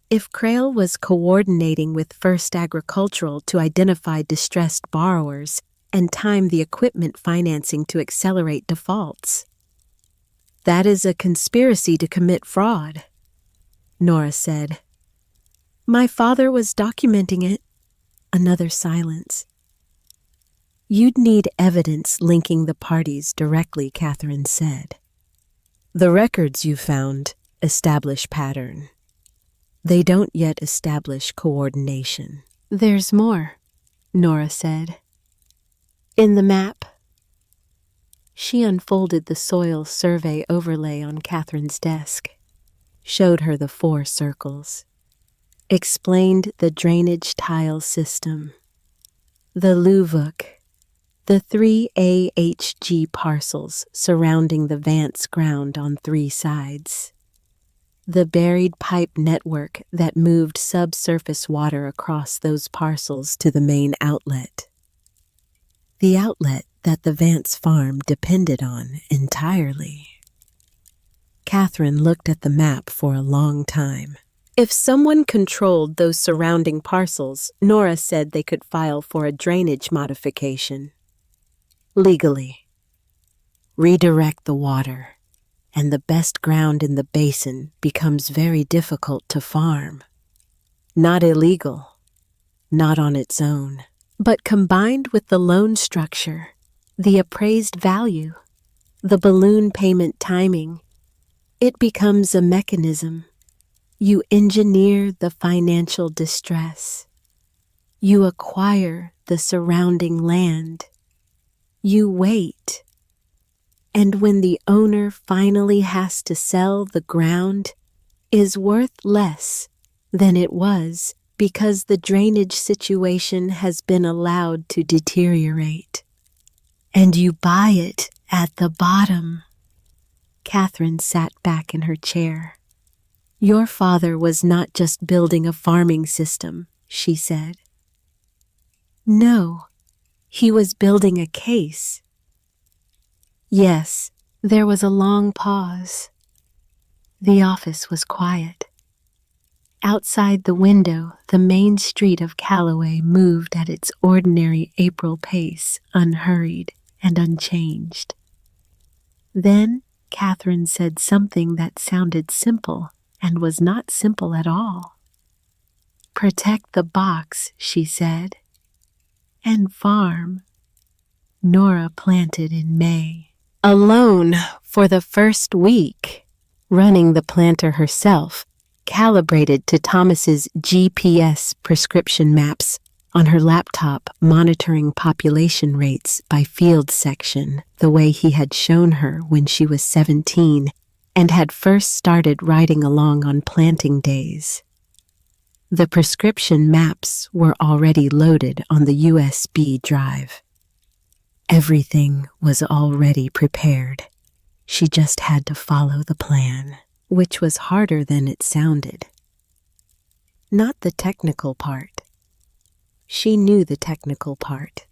If Crale was coordinating with First Agricultural to identify distressed borrowers and time the equipment financing to accelerate defaults, that is a conspiracy to commit fraud, Nora said. My father was documenting it. Another silence. You'd need evidence linking the parties directly, Catherine said. The records you found establish pattern. They don't yet establish coordination. There's more, Nora said. In the map. She unfolded the soil survey overlay on Catherine's desk, showed her the 4 circles, explained the drainage tile system, the Luvuk, the 3 AHG parcels surrounding the Vance ground on 3 sides, the buried pipe network that moved subsurface water across those parcels to the main outlet, the outlet that the Vance farm depended on entirely. Catherine looked at the map for a long time. If someone controlled those surrounding parcels, Nora said they could file for a drainage modification. Legally. Redirect the water, and the best ground in the basin becomes very difficult to farm. Not illegal, not on its own, but combined with the loan structure, the appraised value, the balloon payment timing, it becomes a mechanism. You engineer the financial distress. You acquire the surrounding land. You wait. And when the owner finally has to sell, the ground is worth less than it was because the drainage situation has been allowed to deteriorate. And you buy it at the bottom. Catherine sat back in her chair. Your father was not just building a farming system, she said. No, he was building a case. Yes, there was a long pause. The office was quiet. Outside the window, the main street of Callaway moved at its ordinary April pace, unhurried and unchanged. Then Catherine said something that sounded simple and was not simple at all. "Protect the box," she said, "and farm." Nora planted in May. Alone for the first week, running the planter herself, calibrated to Thomas's GPS prescription maps on her laptop, monitoring population rates by field section the way he had shown her when she was 17 and had first started riding along on planting days. The prescription maps were already loaded on the USB drive. Everything was already prepared. She just had to follow the plan, which was harder than it sounded. Not the technical part. She knew the technical part.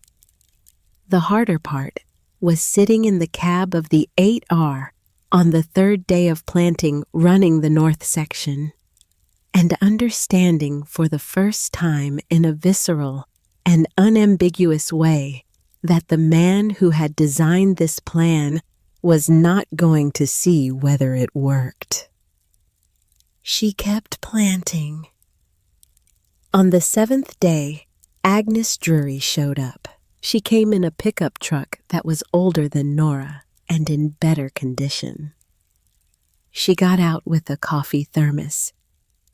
The harder part was sitting in the cab of the 8R on the third day of planting, running the north section, and understanding for the first time in a visceral and unambiguous way that the man who had designed this plan was not going to see whether it worked. She kept planting. On the 7th day, Agnes Drury showed up. She came in a pickup truck that was older than Nora and in better condition. She got out with a coffee thermos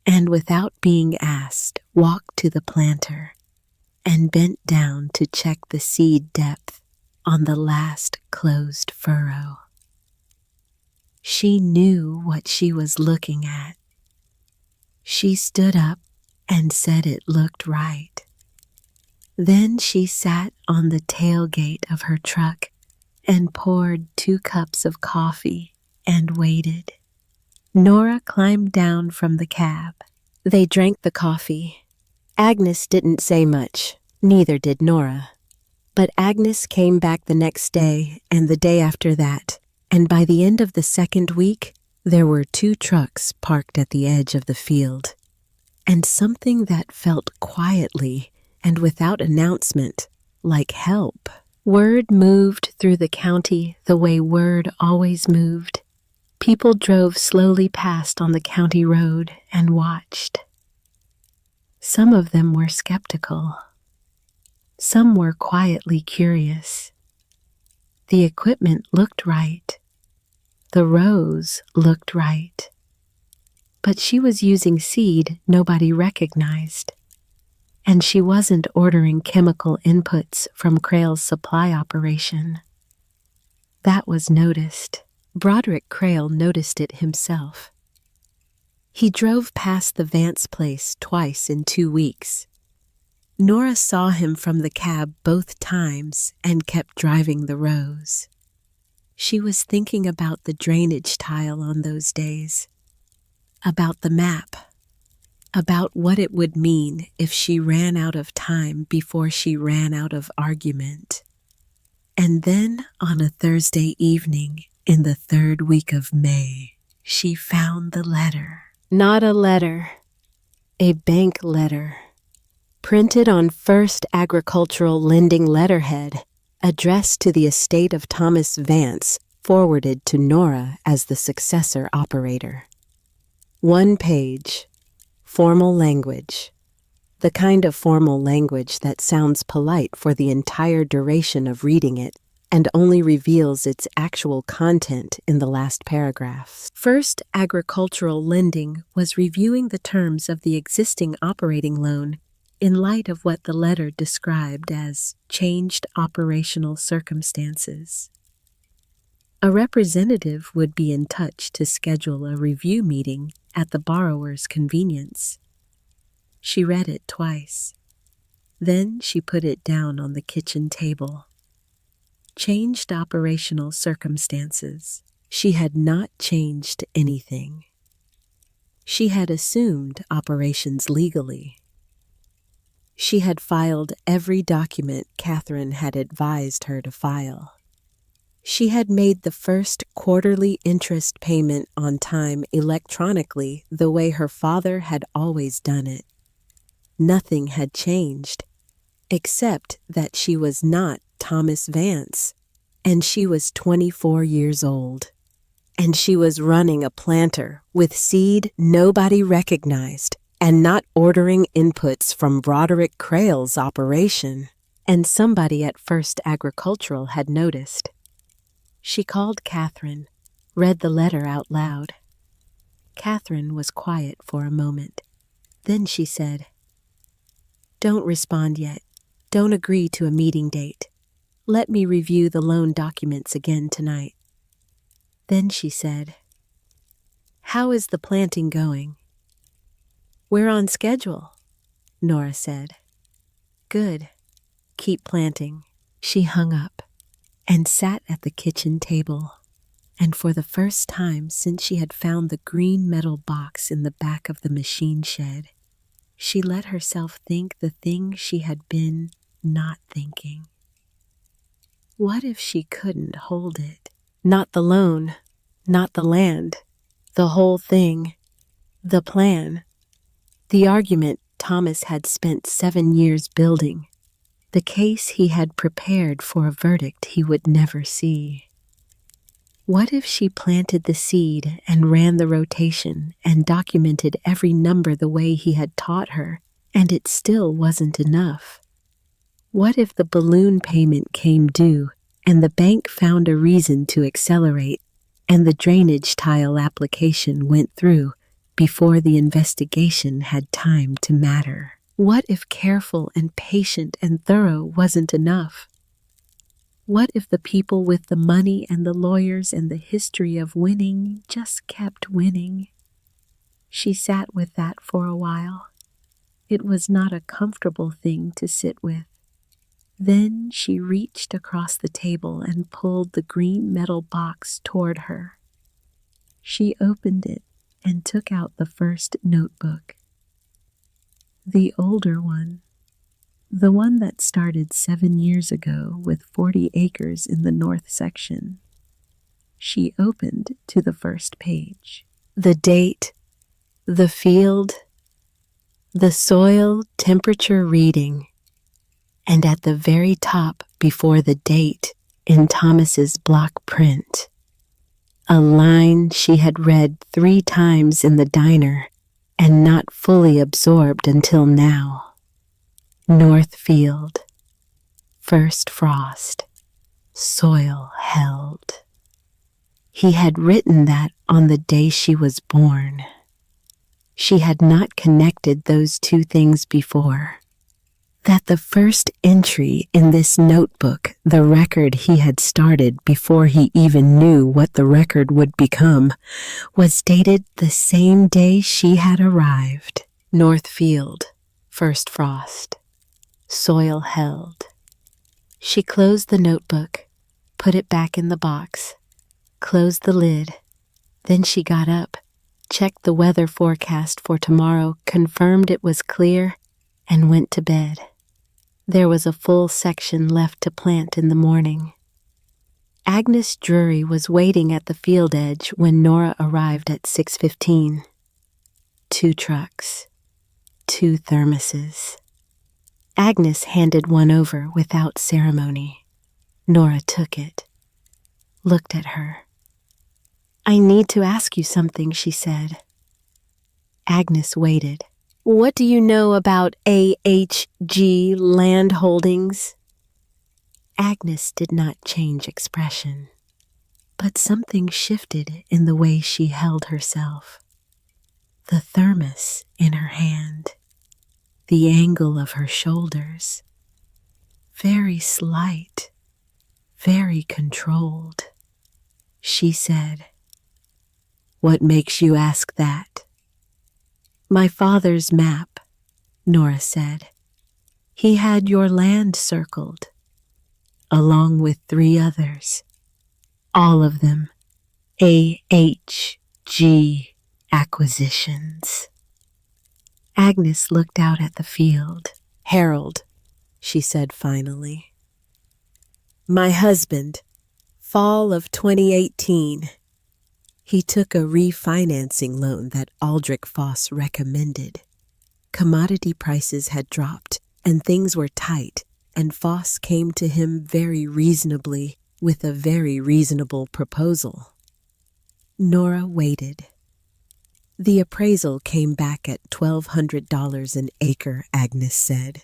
and, without being asked, walked to the planter and bent down to check the seed depth on the last closed furrow. She knew what she was looking at. She stood up and said it looked right. Then she sat on the tailgate of her truck and poured 2 cups of coffee and waited. Nora climbed down from the cab. They drank the coffee. Agnes didn't say much, neither did Nora. But Agnes came back the next day and the day after that, and by the end of the 2nd week, there were 2 trucks parked at the edge of the field. And something that felt quietly and without announcement, like help. Word moved through the county the way word always moved. People drove slowly past on the county road and watched. Some of them were skeptical. Some were quietly curious. The equipment looked right. The rows looked right. But she was using seed nobody recognized. And she wasn't ordering chemical inputs from Crail's supply operation. That was noticed. Broderick Crail noticed it himself. He drove past the Vance place twice in 2 weeks. Nora saw him from the cab both times and kept driving the rows. She was thinking about the drainage tile on those days, about the map, about what it would mean if she ran out of time before she ran out of argument. And then on a Thursday evening in the 3rd week of May, she found the letter. Not a letter, a bank letter, printed on First Agricultural Lending letterhead, addressed to the estate of Thomas Vance, forwarded to Nora as the successor operator. 1 page. Formal language. The kind of formal language that sounds polite for the entire duration of reading it and only reveals its actual content in the last paragraph. First Agricultural Lending was reviewing the terms of the existing operating loan in light of what the letter described as changed operational circumstances. A representative would be in touch to schedule a review meeting at the borrower's convenience. She read it twice. Then she put it down on the kitchen table. Changed operational circumstances. She had not changed anything. She had assumed operations legally. She had filed every document Catherine had advised her to file. She had made the first quarterly interest payment on time electronically the way her father had always done it. Nothing had changed, except that she was not Thomas Vance, and she was 24 years old. And she was running a planter with seed nobody recognized and not ordering inputs from Broderick Crale's operation. And somebody at First Agricultural had noticed. She called Catherine, read the letter out loud. Catherine was quiet for a moment. Then she said, "Don't respond yet. Don't agree to a meeting date. Let me review the loan documents again tonight." Then she said, "How is the planting going?" "We're on schedule," Nora said. "Good. Keep planting." She hung up and sat at the kitchen table, and for the first time since she had found the green metal box in the back of the machine shed, she let herself think the thing she had been not thinking. What if she couldn't hold it? Not the loan, not the land, the whole thing, the plan, the argument Thomas had spent 7 years building, the case he had prepared for a verdict he would never see. What if she planted the seed and ran the rotation and documented every number the way he had taught her, and it still wasn't enough? What if the balloon payment came due and the bank found a reason to accelerate and the drainage tile application went through before the investigation had time to matter? What if careful and patient and thorough wasn't enough? What if the people with the money and the lawyers and the history of winning just kept winning? She sat with that for a while. It was not a comfortable thing to sit with. Then she reached across the table and pulled the green metal box toward her. She opened it and took out the first notebook. The older one, the one that started 7 years ago with 40 acres in the north section. She opened to the first page. The date, the field, the soil temperature reading, and at the very top before the date in Thomas's block print, a line she had read 3 times in the diner and not fully absorbed until now. North field, first frost, soil held. He had written that on the day she was born. She had not connected those 2 things before. That the first entry in this notebook, the record he had started before he even knew what the record would become, was dated the same day she had arrived. North field, first frost, soil held. She closed the notebook, put it back in the box, closed the lid. Then she got up, checked the weather forecast for tomorrow, confirmed it was clear, and went to bed. There was a full section left to plant in the morning. Agnes Drury was waiting at the field edge when Nora arrived at 6:15. 2 trucks, 2 thermoses. Agnes handed one over without ceremony. Nora took it, looked at her. "I need to ask you something," she said. Agnes waited. "What do you know about AHG land holdings?" Agnes did not change expression, but something shifted in the way she held herself. The thermos in her hand, the angle of her shoulders, very slight, very controlled. She said, "What makes you ask that?" "My father's map," Nora said. "He had your land circled, along with 3 others, all of them AHG acquisitions." Agnes looked out at the field. Harold, she said finally. My husband, fall of 2018. He took a refinancing loan that Aldrich Foss recommended. Commodity prices had dropped and things were tight, and Foss came to him very reasonably with a very reasonable proposal. Nora waited. The appraisal came back at $1,200 an acre, Agnes said.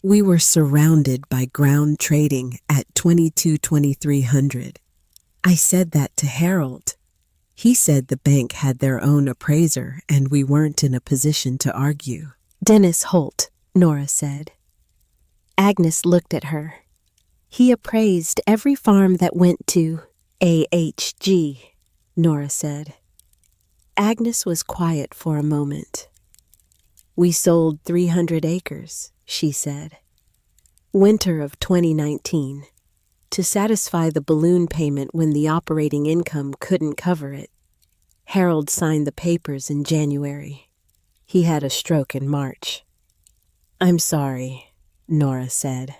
We were surrounded by ground trading at $2,200-$2,300. I said that to Harold. He said the bank had their own appraiser and we weren't in a position to argue. Dennis Holt, Nora said. Agnes looked at her. He appraised every farm that went to AHG, Nora said. Agnes was quiet for a moment. We sold 300 acres, she said. Winter of 2019. To satisfy the balloon payment when the operating income couldn't cover it. Harold signed the papers in January. He had a stroke in March. I'm sorry, Nora said.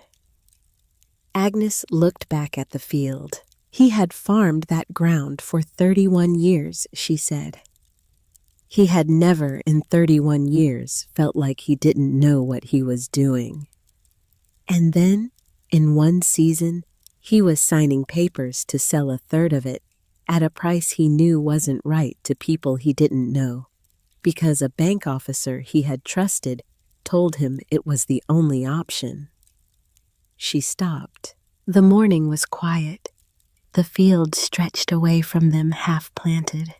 Agnes looked back at the field. He had farmed that ground for 31 years, she said. He had never in 31 years felt like he didn't know what he was doing. And then, in one season, he was signing papers to sell a third of it at a price he knew wasn't right to people he didn't know, because a bank officer he had trusted told him it was the only option. She stopped. The morning was quiet. The field stretched away from them half-planted.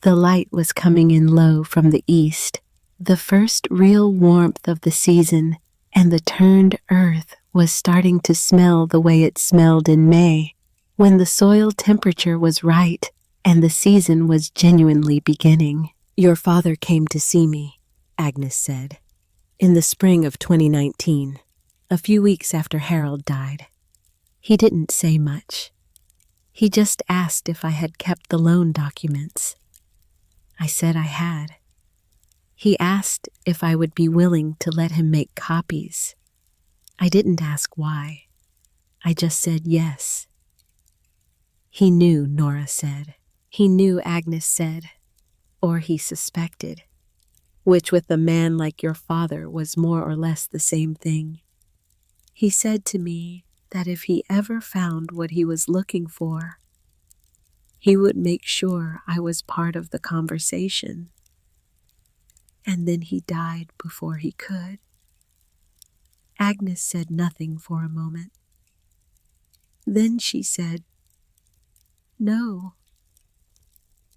The light was coming in low from the east, the first real warmth of the season, and the turned earth was starting to smell the way it smelled in May, when the soil temperature was right and the season was genuinely beginning. Your father came to see me, Agnes said, in the spring of 2019, a few weeks after Harold died. He didn't say much. He just asked if I had kept the loan documents. I said I had. He asked if I would be willing to let him make copies. I didn't ask why. I just said yes. He knew, Nora said. He knew, Agnes said. Or he suspected. Which with a man like your father was more or less the same thing. He said to me that if he ever found what he was looking for, he would make sure I was part of the conversation. And then he died before he could. Agnes said nothing for a moment. Then she said, No.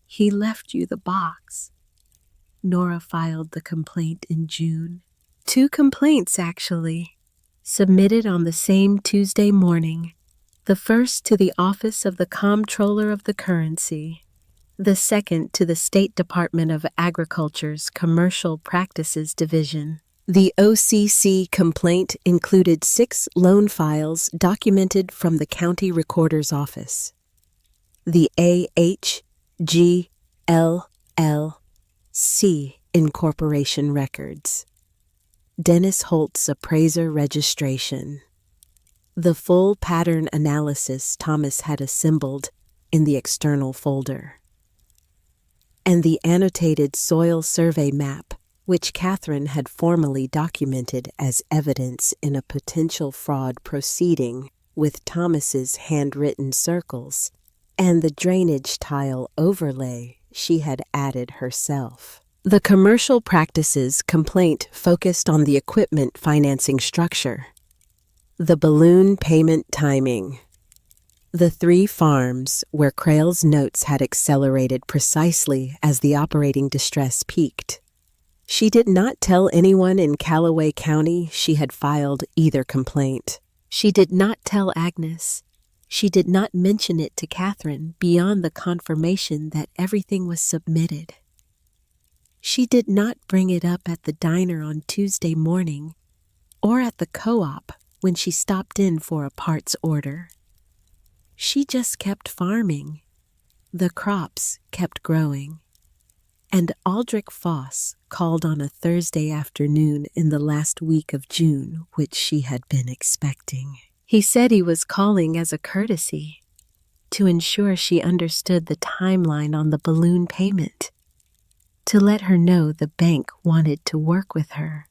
He left you the box. Nora filed the complaint in June. 2 complaints, actually, submitted on the same Tuesday morning. The first to the Office of the Comptroller of the Currency. The second to the State Department of Agriculture's Commercial Practices Division. The OCC complaint included 6 loan files documented from the County Recorder's Office. The AHGLLC Incorporation records. Dennis Holt's appraiser registration. The full pattern analysis Thomas had assembled in the external folder. And the annotated soil survey map, which Catherine had formally documented as evidence in a potential fraud proceeding with Thomas's handwritten circles, and the drainage tile overlay she had added herself. The commercial practices complaint focused on the equipment financing structure, the balloon payment timing, the 3 farms where Crail's notes had accelerated precisely as the operating distress peaked. She did not tell anyone in Callaway County she had filed either complaint. She did not tell Agnes. She did not mention it to Catherine beyond the confirmation that everything was submitted. She did not bring it up at the diner on Tuesday morning or at the co-op when she stopped in for a parts order. She just kept farming. The crops kept growing. And Aldrich Foss called on a Thursday afternoon in the last week of June, which she had been expecting. He said he was calling as a courtesy to ensure she understood the timeline on the balloon payment, to let her know the bank wanted to work with her,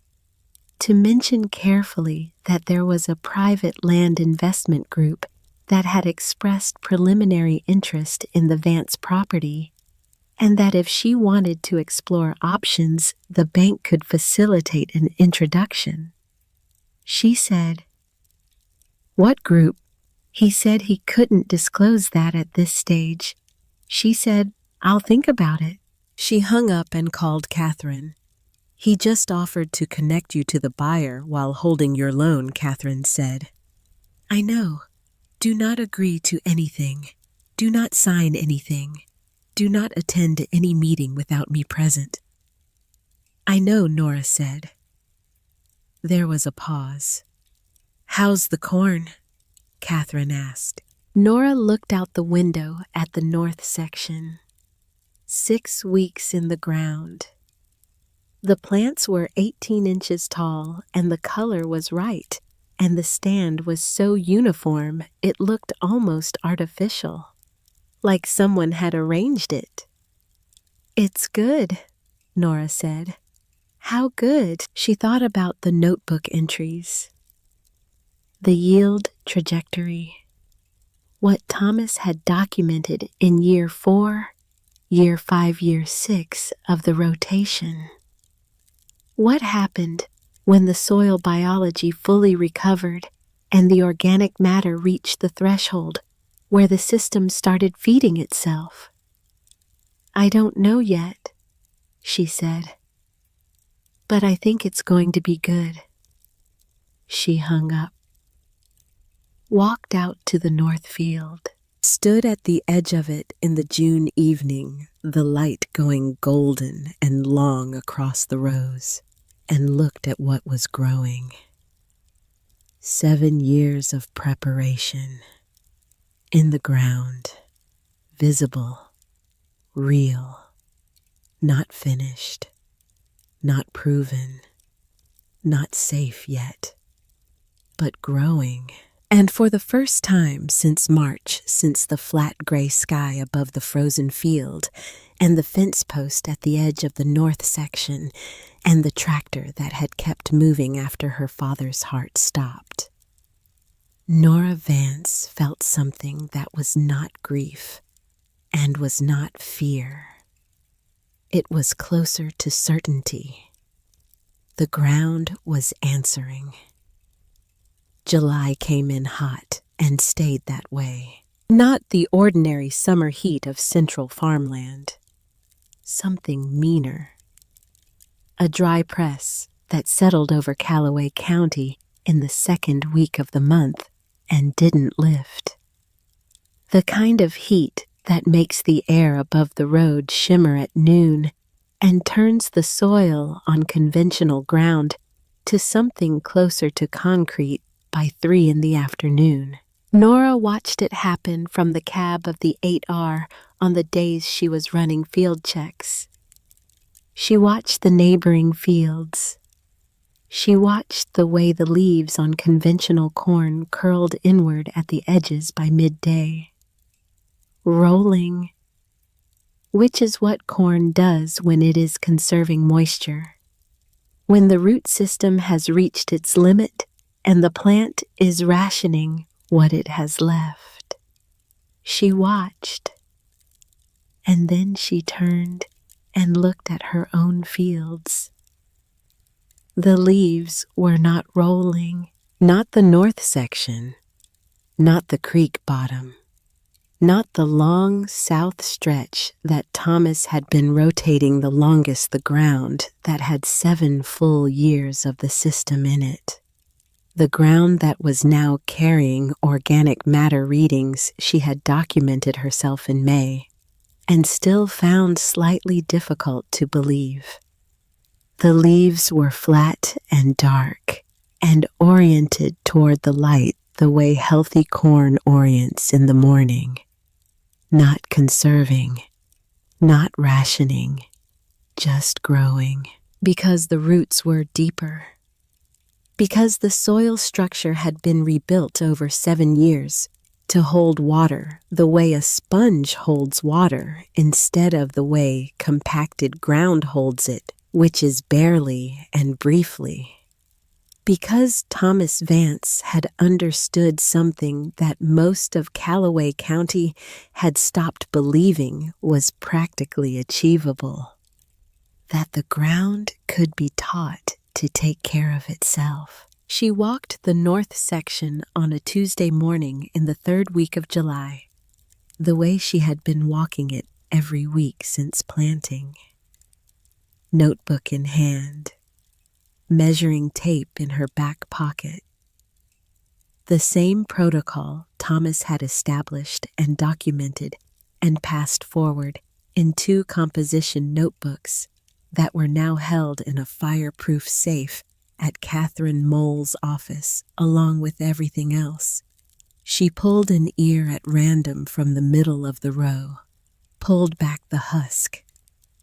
to mention carefully that there was a private land investment group that had expressed preliminary interest in the Vance property, and that if she wanted to explore options, the bank could facilitate an introduction. She said, "What group?" He said he couldn't disclose that at this stage. She said, "I'll think about it." She hung up and called Catherine. "He just offered to connect you to the buyer while holding your loan," Catherine said. "I know. Do not agree to anything. Do not sign anything. Do not attend any meeting without me present." "I know," Nora said. There was a pause. "How's the corn?" Catherine asked. Nora looked out the window at the north section. 6 weeks in the ground. The plants were 18 inches tall, and the color was right, and the stand was so uniform it looked almost artificial, like someone had arranged it. "It's good," Nora said. "How good?" She thought about the notebook entries. The yield trajectory. What Thomas had documented in year 4, year 5, year 6 of the rotation. What happened when the soil biology fully recovered and the organic matter reached the threshold where the system started feeding itself? "I don't know yet," she said. "But I think it's going to be good." She hung up. Walked out to the north field, stood at the edge of it in the June evening, the light going golden and long across the rows, and looked at what was growing. 7 years of preparation, in the ground, visible, real, not finished, not proven, not safe yet, but growing. And for the first time since March, since the flat gray sky above the frozen field, and the fence post at the edge of the north section, and the tractor that had kept moving after her father's heart stopped, Nora Vance felt something that was not grief and was not fear. It was closer to certainty. The ground was answering. July came in hot and stayed that way. Not the ordinary summer heat of central farmland. Something meaner. A dry press that settled over Callaway County in the second week of the month and didn't lift. The kind of heat that makes the air above the road shimmer at noon and turns the soil on conventional ground to something closer to concrete by 3 in the afternoon. Nora watched it happen from the cab of the 8R on the days she was running field checks. She watched the neighboring fields. She watched the way the leaves on conventional corn curled inward at the edges by midday. Rolling, which is what corn does when it is conserving moisture. When the root system has reached its limit, and the plant is rationing what it has left. She watched, and then she turned and looked at her own fields. The leaves were not rolling, not the north section, not the creek bottom, not the long south stretch that Thomas had been rotating the longest the ground that had 7 full years of the system in it. The ground that was now carrying organic matter readings she had documented herself in May, and still found slightly difficult to believe. The leaves were flat and dark, and oriented toward the light the way healthy corn orients in the morning. Not conserving, not rationing, just growing, because the roots were deeper, because the soil structure had been rebuilt over 7 years to hold water the way a sponge holds water instead of the way compacted ground holds it, which is barely and briefly. Because Thomas Vance had understood something that most of Callaway County had stopped believing was practically achievable, that the ground could be taught to take care of itself. She walked the north section on a Tuesday morning in the 3rd week of July, the way she had been walking it every week since planting. Notebook in hand, measuring tape in her back pocket. The same protocol Thomas had established and documented and passed forward in 2 composition notebooks that were now held in a fireproof safe at Catherine Mole's office, along with everything else. She pulled an ear at random from the middle of the row, pulled back the husk,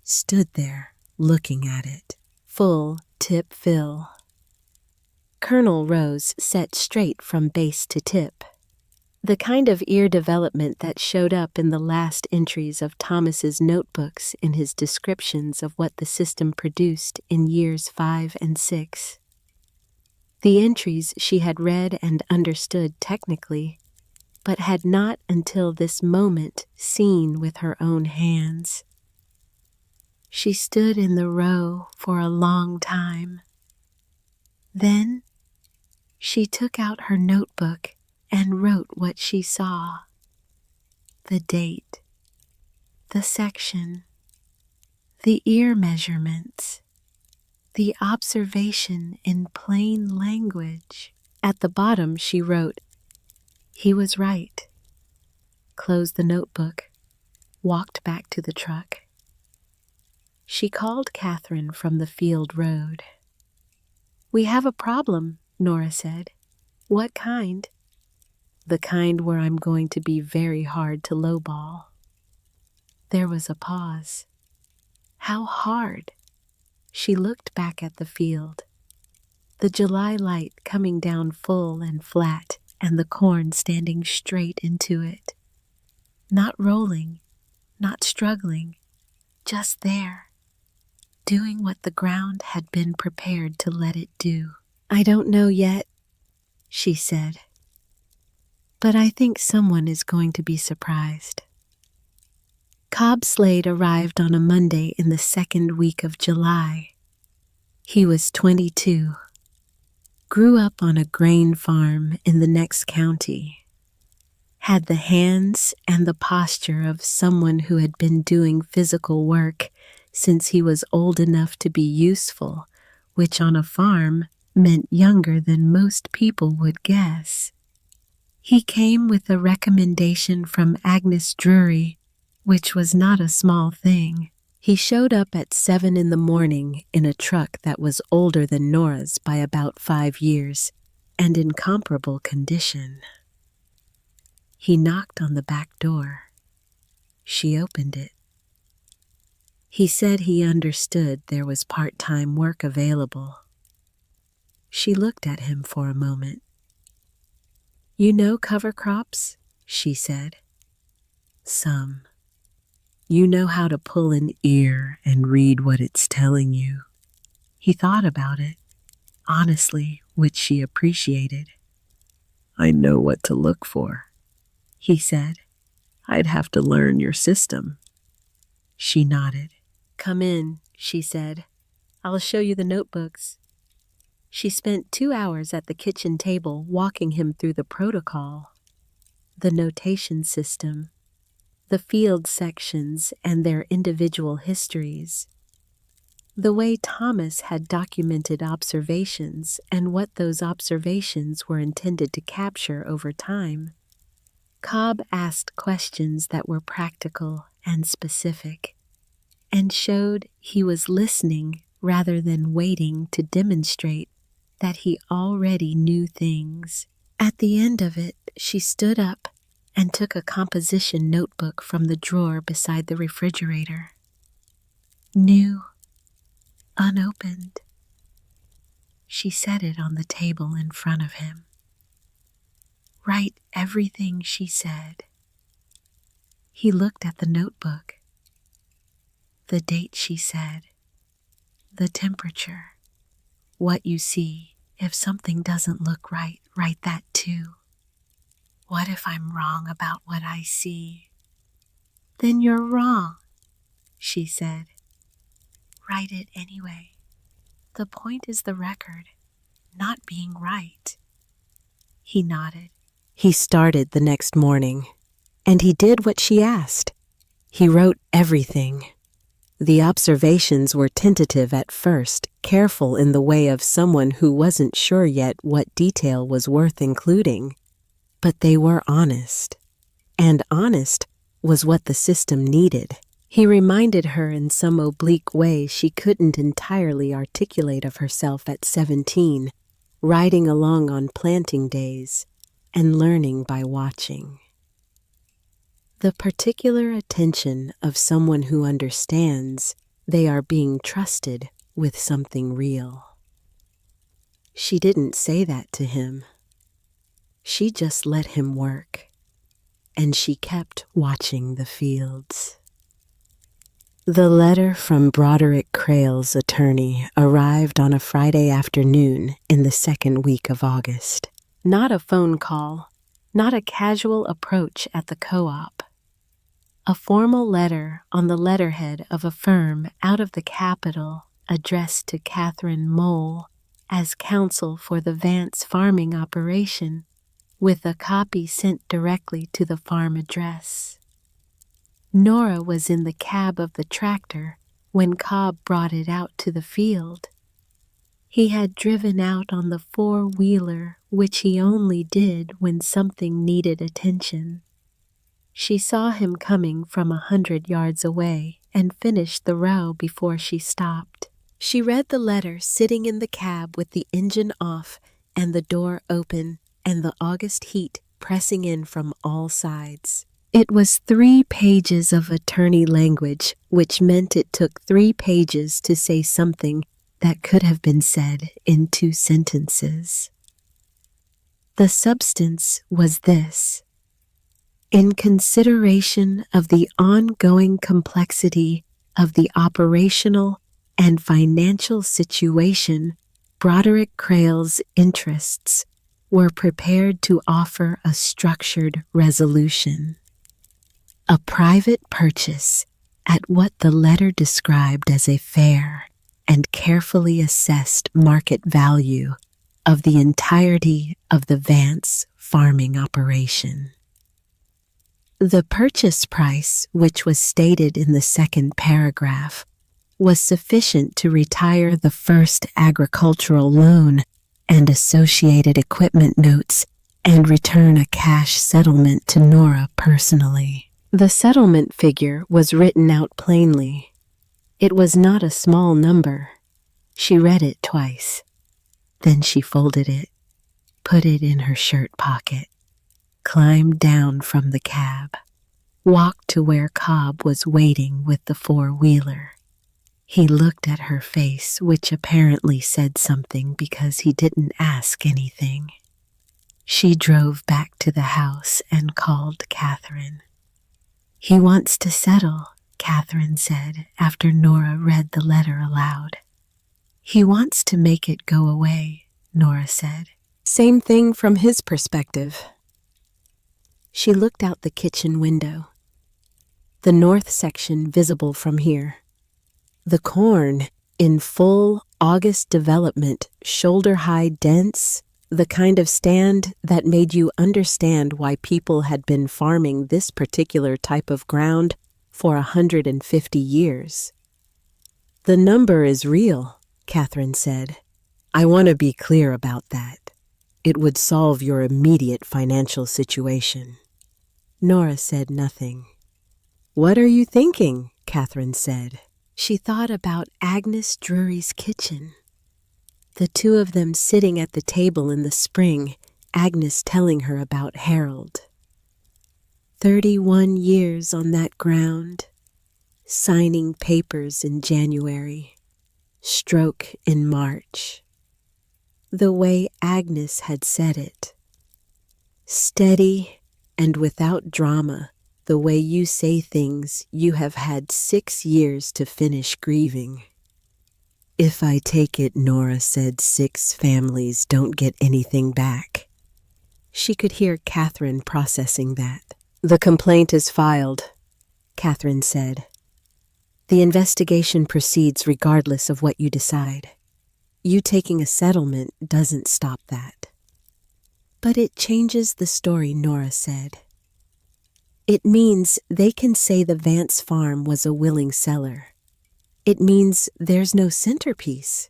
stood there looking at it. Full tip fill. Kernel rows set straight from base to tip. The kind of ear development that showed up in the last entries of Thomas's notebooks in his descriptions of what the system produced in years 5 and 6. The entries she had read and understood technically, but had not until this moment seen with her own hands. She stood in the row for a long time. Then she took out her notebook and wrote what she saw. The date, the section, the ear measurements, the observation in plain language. At the bottom she wrote, "He was right." Closed the notebook, walked back to the truck. She called Catherine from the field road. "We have a problem," Nora said. "What kind?" "The kind where I'm going to be very hard to lowball." There was a pause. How hard? She looked back at the field. The July light coming down full and flat, and the corn standing straight into it. Not rolling, not struggling, just there, doing what the ground had been prepared to let it do. "I don't know yet," she said. "But I think someone is going to be surprised." Cobb Slade arrived on a Monday in the 2nd week of July. He was 22. Grew up on a grain farm in the next county. Had the hands and the posture of someone who had been doing physical work since he was old enough to be useful, which on a farm meant younger than most people would guess. He came with a recommendation from Agnes Drury, which was not a small thing. He showed up at 7 in the morning in a truck that was older than Nora's by about 5 years and in comparable condition. He knocked on the back door. She opened it. He said he understood there was part-time work available. She looked at him for a moment. "You know cover crops?" she said. "Some. You know how to pull an ear and read what it's telling you." He thought about it, honestly, which she appreciated. "I know what to look for," he said. "I'd have to learn your system." She nodded. "Come in," she said. "I'll show you the notebooks." She spent 2 hours at the kitchen table walking him through the protocol, the notation system, the field sections and their individual histories, the way Thomas had documented observations and what those observations were intended to capture over time. Cobb asked questions that were practical and specific, and showed he was listening rather than waiting to demonstrate that he already knew things. At the end of it, she stood up and took a composition notebook from the drawer beside the refrigerator. New, unopened. She set it on the table in front of him. Write everything she said. He looked at the notebook. The date she said, the temperature, what you see. If something doesn't look right, write that too. What if I'm wrong about what I see? Then you're wrong, she said. Write it anyway. The point is the record, not being right. He nodded. He started the next morning, and he did what she asked. He wrote everything. The observations were tentative at first, careful in the way of someone who wasn't sure yet what detail was worth including. But they were honest. And honest was what the system needed. He reminded her in some oblique way she couldn't entirely articulate of herself at 17, riding along on planting days and learning by watching. The particular attention of someone who understands they are being trusted with something real. She didn't say that to him. She just let him work, and she kept watching the fields. The letter from Broderick Crale's attorney arrived on a Friday afternoon in the second week of August. Not a phone call, not a casual approach at the co-op. A formal letter on the letterhead of a firm out of the capital addressed to Catherine Mole as counsel for the Vance farming operation, with a copy sent directly to the farm address. Nora was in the cab of the tractor when Cobb brought it out to the field. He had driven out on the four-wheeler, which he only did when something needed attention. She saw him coming from 100 yards away and finished the row before she stopped. She read the letter sitting in the cab with the engine off and the door open and the August heat pressing in from all sides. It was 3 pages of attorney language, which meant it took 3 pages to say something that could have been said in 2 sentences. The substance was this: in consideration of the ongoing complexity of the operational and financial situation, Broderick Crale's interests were prepared to offer a structured resolution. A private purchase at what the letter described as a fair and carefully assessed market value of the entirety of the Vance farming operation. The purchase price, which was stated in the second paragraph, was sufficient to retire the first agricultural loan and associated equipment notes and return a cash settlement to Nora personally. The settlement figure was written out plainly. It was not a small number. She read it twice. Then she folded it, put it in her shirt pocket, climbed down from the cab, walked to where Cobb was waiting with the four-wheeler. He looked at her face, which apparently said something because he didn't ask anything. She drove back to the house and called Catherine. "He wants to settle," Catherine said after Nora read the letter aloud. "He wants to make it go away," Nora said. "Same thing from his perspective." She looked out the kitchen window. The north section visible from here. The corn, in full August development, shoulder-high dense, the kind of stand that made you understand why people had been farming this particular type of ground for 150 years. "The number is real," Catherine said. "I want to be clear about that. It would solve your immediate financial situation." Nora said nothing. "What are you thinking?" Catherine said. She thought about Agnes Drury's kitchen. The two of them sitting at the table in the spring, Agnes telling her about Harold. 31 years on that ground, signing papers in January. stroke in March. The way Agnes had said it. Steady and without drama, the way you say things you have had 6 years to finish grieving. If I take it, Nora said 6 families don't get anything back. She could hear Catherine processing that. The complaint is filed, Catherine said. The investigation proceeds regardless of what you decide. You taking a settlement doesn't stop that. But it changes the story, Nora said. It means they can say the Vance farm was a willing seller. It means there's no centerpiece.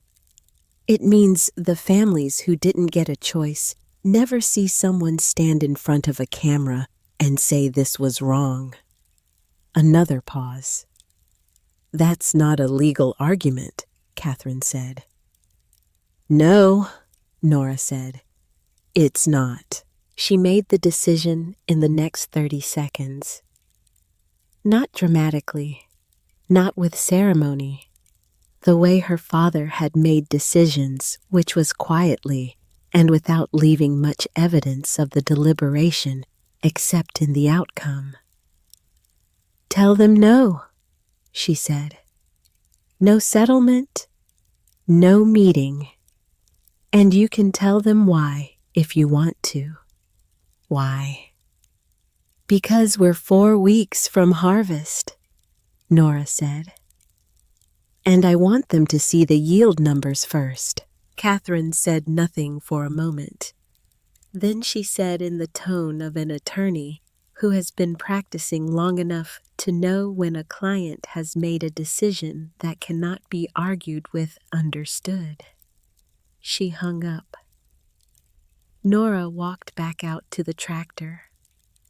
It means the families who didn't get a choice never see someone stand in front of a camera and say this was wrong. Another pause. That's not a legal argument, Catherine said. No, Nora said. It's not. She made the decision in the next 30 seconds. Not dramatically, not with ceremony. The way her father had made decisions, which was quietly and without leaving much evidence of the deliberation except in the outcome. Tell them no, she said. No settlement, no meeting. And you can tell them why if you want to. Why? Because we're 4 weeks from harvest, Nora said. And I want them to see the yield numbers first. Catherine said nothing for a moment. Then she said in the tone of an attorney who has been practicing long enough to know when a client has made a decision that cannot be argued with understood. She hung up. Nora walked back out to the tractor.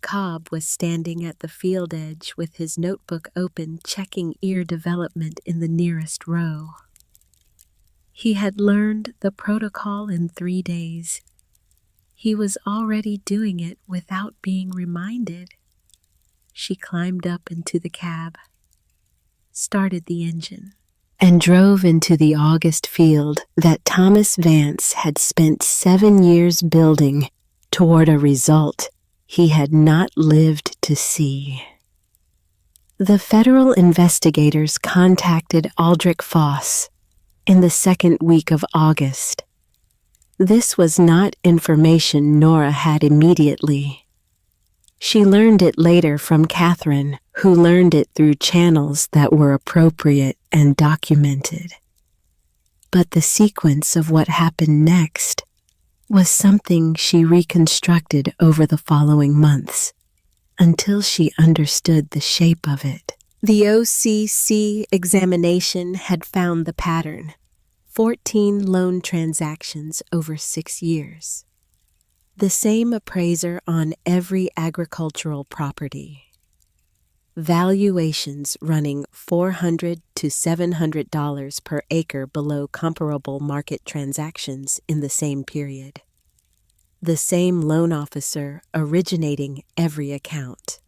Cobb was standing at the field edge with his notebook open, checking ear development in the nearest row. He had learned the protocol in 3 days. He was already doing it without being reminded. She climbed up into the cab, started the engine, and drove into the August field that Thomas Vance had spent 7 years building toward a result he had not lived to see. The federal investigators contacted Aldrich Foss in the second week of August. This was not information Nora had immediately. She learned it later from Catherine, who learned it through channels that were appropriate and documented. But the sequence of what happened next was something she reconstructed over the following months until she understood the shape of it. The OCC examination had found the pattern: 14 loan transactions over 6 years. The same appraiser on every agricultural property. Valuations running $400 to $700 per acre below comparable market transactions in the same period. The same loan officer originating every account.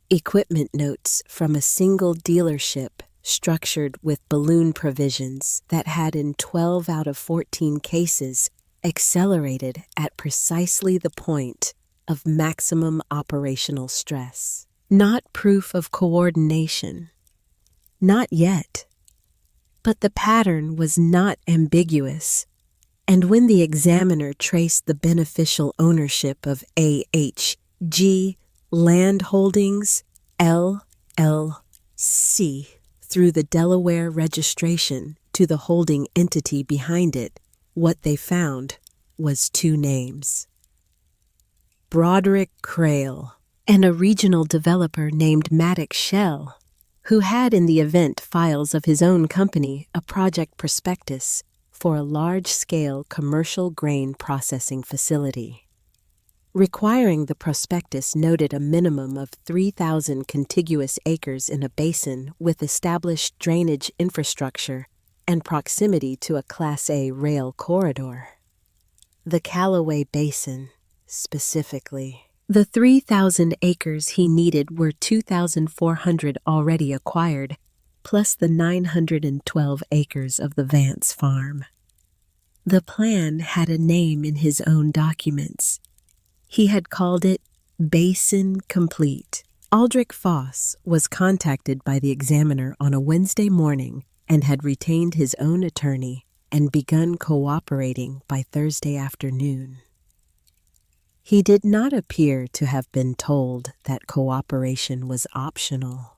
Equipment notes from a single dealership structured with balloon provisions that had in 12 out of 14 cases accelerated at precisely the point of maximum operational stress. Not proof of coordination. Not yet. But the pattern was not ambiguous, and when the examiner traced the beneficial ownership of AHG Land Holdings, LLC, through the Delaware registration to the holding entity behind it, what they found was 2 names. Broderick Crail and a regional developer named Maddox Shell, who had in the event files of his own company a project prospectus for a large-scale commercial grain processing facility. Requiring the prospectus noted a minimum of 3,000 contiguous acres in a basin with established drainage infrastructure and proximity to a Class A rail corridor. The Callaway Basin, specifically. The 3,000 acres he needed were 2,400 already acquired, plus the 912 acres of the Vance farm. The plan had a name in his own documents. He had called it Basin Complete. Aldrich Foss was contacted by the examiner on a Wednesday morning and had retained his own attorney and begun cooperating by Thursday afternoon. He did not appear to have been told that cooperation was optional.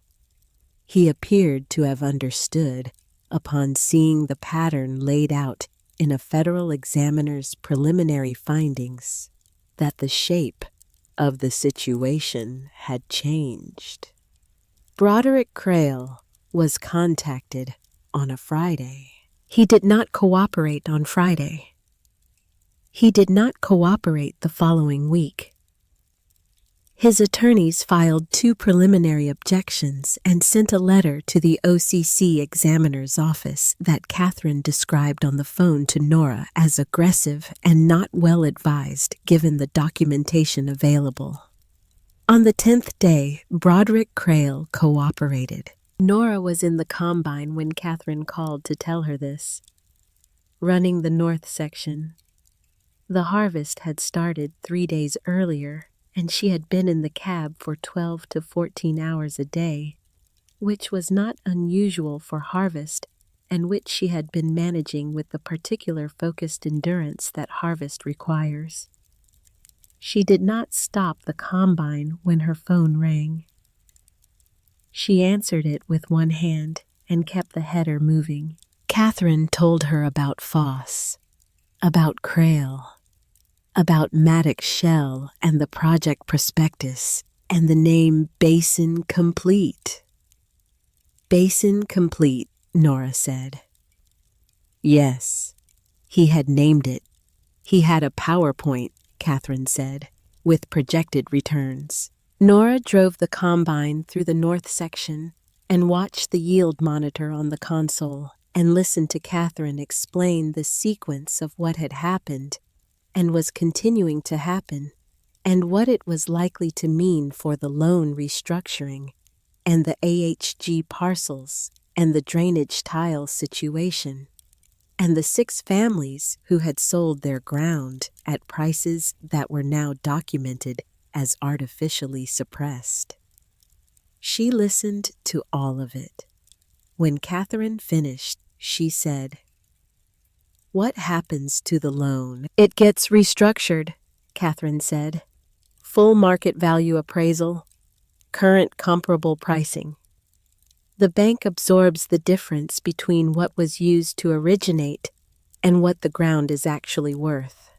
He appeared to have understood, upon seeing the pattern laid out in a federal examiner's preliminary findings, that the shape of the situation had changed. Broderick Crale was contacted on a Friday. He did not cooperate on Friday. He did not cooperate the following week. His attorneys filed 2 preliminary objections and sent a letter to the OCC examiner's office that Catherine described on the phone to Nora as aggressive and not well advised given the documentation available. On the 10th day, Broderick Crale cooperated. Nora was in the combine when Catherine called to tell her this. Running the north section. The harvest had started 3 days earlier, and she had been in the cab for 12 to 14 hours a day, which was not unusual for harvest and which she had been managing with the particular focused endurance that harvest requires. She did not stop the combine when her phone rang. She answered it with one hand and kept the header moving. Catherine told her about Foss, about Crale, about Maddox Shell and the project prospectus, and the name Basin Complete. Basin Complete, Nora said. Yes, he had named it. He had a PowerPoint, Catherine said, with projected returns. Nora drove the combine through the north section and watched the yield monitor on the console and listened to Catherine explain the sequence of what had happened and was continuing to happen, and what it was likely to mean for the loan restructuring, and the AHG parcels, and the drainage tile situation, and the 6 families who had sold their ground at prices that were now documented as artificially suppressed. She listened to all of it. When Catherine finished, she said, "What happens to the loan?" "It gets restructured," Catherine said. "Full market value appraisal, current comparable pricing. The bank absorbs the difference between what was used to originate and what the ground is actually worth."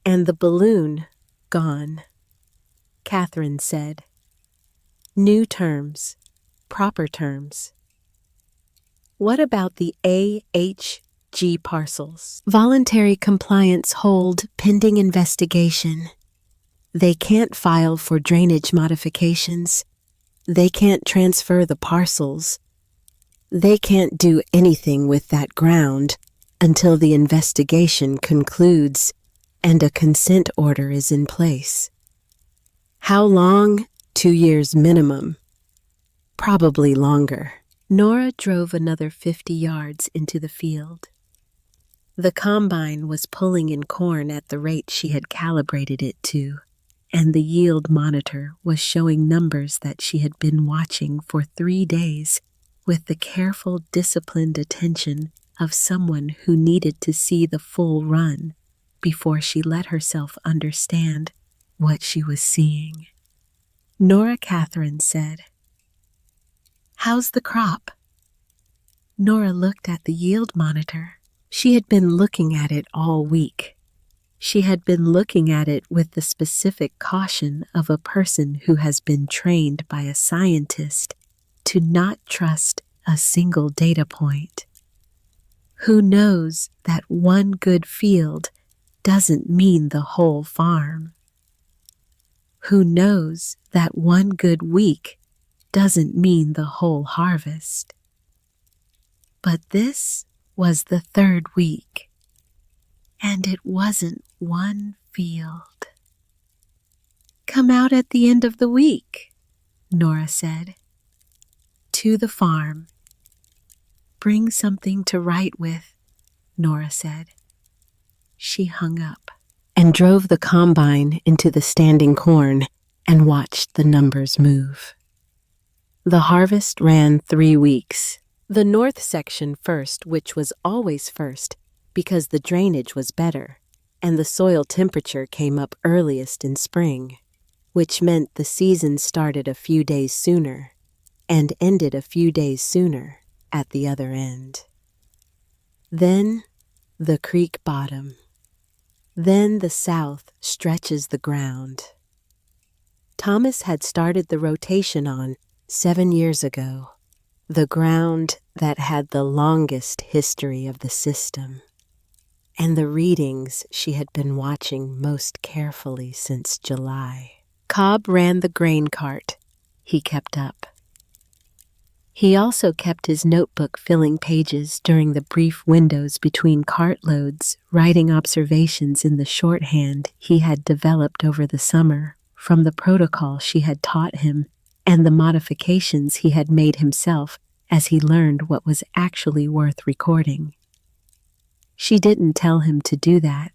"And the balloon gone," Catherine said. "New terms, proper terms." "What about the AHG parcels?" "Voluntary compliance hold pending investigation. They can't file for drainage modifications. They can't transfer the parcels. They can't do anything with that ground until the investigation concludes and a consent order is in place." "How long?" 2 years minimum. Probably longer. Nora drove another 50 yards into the field. The combine was pulling in corn at the rate she had calibrated it to, and the yield monitor was showing numbers that she had been watching for 3 days with the careful, disciplined attention of someone who needed to see the full run before she let herself understand what she was seeing. Nora Catherine said, "How's the crop?" Nora looked at the yield monitor. She had been looking at it all week. She had been looking at it with the specific caution of a person who has been trained by a scientist to not trust a single data point. Who knows that one good field doesn't mean the whole farm? Who knows that one good week doesn't mean the whole harvest? But this was the 3rd week, and it wasn't one field. "Come out at the end of the week," Nora said. to the farm. Bring something to write with, Nora said. She hung up and drove the combine into the standing corn and watched the numbers move. The harvest ran 3 weeks. The north section first, which was always first because the drainage was better and the soil temperature came up earliest in spring, which meant the season started a few days sooner and ended a few days sooner at the other end. Then the creek bottom. Then the south stretches the ground. Thomas had started the rotation on 7 years ago, the ground that had the longest history of the system, and the readings she had been watching most carefully since July. Cobb ran the grain cart. He kept up. He also kept his notebook filling pages during the brief windows between cartloads, writing observations in the shorthand he had developed over the summer from the protocol she had taught him and the modifications he had made himself as he learned what was actually worth recording. She didn't tell him to do that.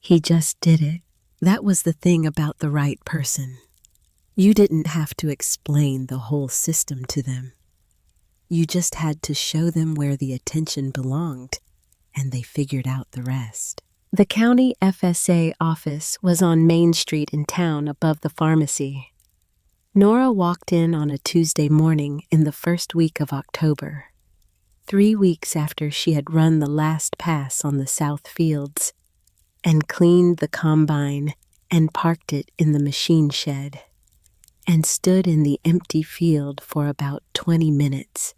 He just did it. That was the thing about the right person. You didn't have to explain the whole system to them. You just had to show them where the attention belonged, and they figured out the rest. The county FSA office was on Main Street in town above the pharmacy. Nora walked in on a Tuesday morning in the first week of October, 3 weeks after she had run the last pass on the south fields and cleaned the combine and parked it in the machine shed, and stood in the empty field for about 20 minutes,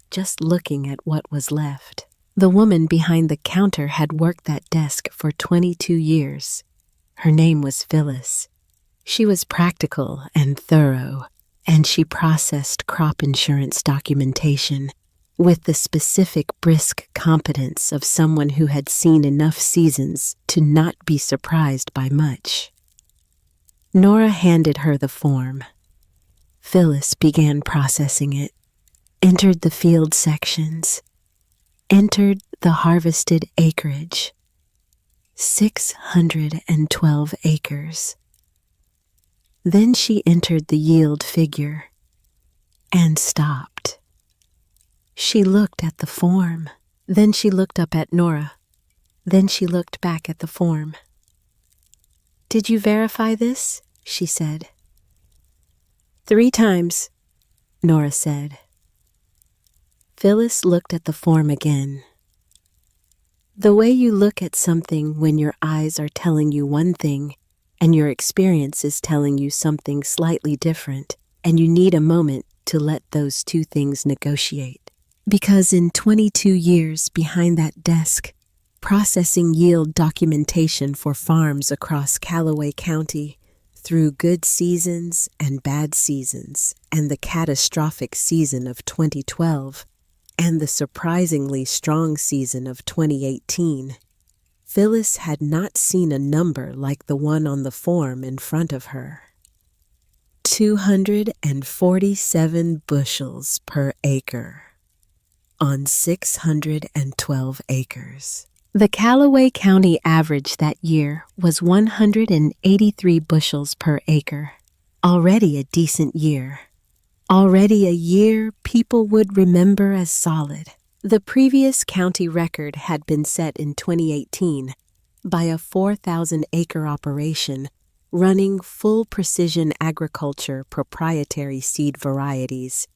just looking at what was left. The woman behind the counter had worked that desk for 22 years. Her name was Phyllis. She was practical and thorough, and she processed crop insurance documentation with the specific brisk competence of someone who had seen enough seasons to not be surprised by much. Nora handed her the form. Phyllis began processing it, entered the field sections, entered the harvested acreage, 612 acres. Then she entered the yield figure and stopped. She looked at the form. Then she looked up at Nora. Then she looked back at the form. "Did you verify this?" she said. "3 times, Nora said. Phyllis looked at the form again. The way you look at something when your eyes are telling you one thing and your experience is telling you something slightly different, and you need a moment to let those 2 things negotiate. Because in 22 years behind that desk, processing yield documentation for farms across Callaway County, through good seasons and bad seasons, and the catastrophic season of 2012, and the surprisingly strong season of 2018, Phyllis had not seen a number like the one on the form in front of her. 247 bushels per acre on 612 acres. The Callaway County average that year was 183 bushels per acre. Already a decent year. Already a year people would remember as solid. The previous county record had been set in 2018 by a 4,000-acre operation running full precision agriculture proprietary seed varieties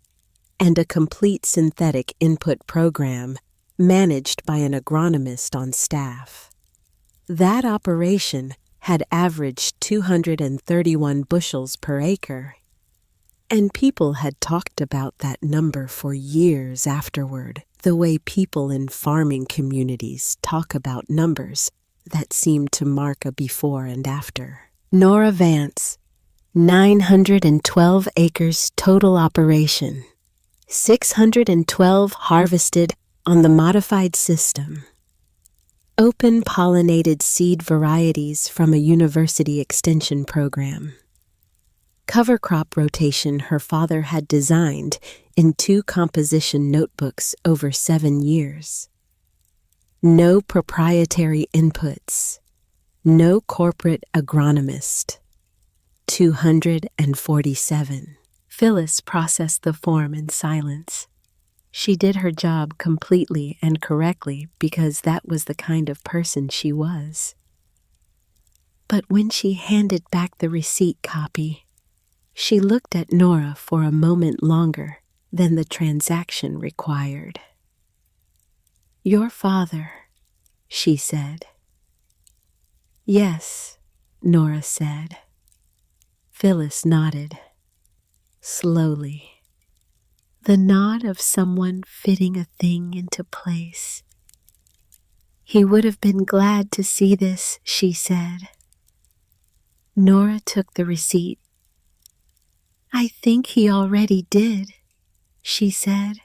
and a complete synthetic input program managed by an agronomist on staff. That operation had averaged 231 bushels per acre, and people had talked about that number for years afterward, the way people in farming communities talk about numbers that seem to mark a before and after. Nora Vance, 912 acres total operation, 612 harvested on the modified system. Open pollinated seed varieties from a university extension program. cover crop rotation her father had designed in 2 composition notebooks over 7 years. No proprietary inputs, no corporate agronomist. 247. Phyllis processed the form in silence. She did her job completely and correctly because that was the kind of person she was. But when she handed back the receipt copy, she looked at Nora for a moment longer than the transaction required. "Your father," she said. "Yes," Nora said. Phyllis nodded, slowly. The nod of someone fitting a thing into place. "He would have been glad to see this," she said. Nora took the receipt. "I think he already did," she said.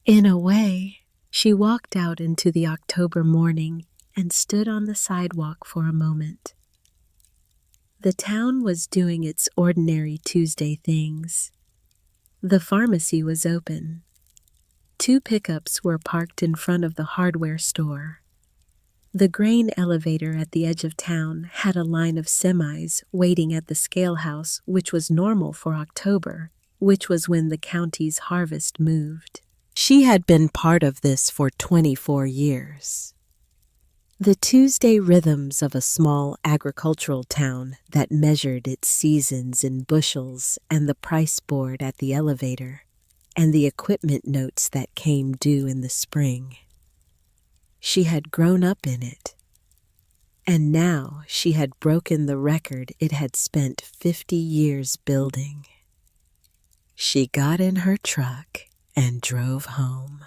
In a way, she walked out into the October morning and stood on the sidewalk for a moment. The town was doing its ordinary Tuesday things. The pharmacy was open. 2 pickups were parked in front of the hardware store. The grain elevator at the edge of town had a line of semis waiting at the scale house, which was normal for October, which was when the county's harvest moved. She had been part of this for 24 years. The Tuesday rhythms of a small agricultural town that measured its seasons in bushels, and the price board at the elevator, and the equipment notes that came due in the spring. She had grown up in it, and now she had broken the record it had spent 50 years building. She got in her truck and drove home.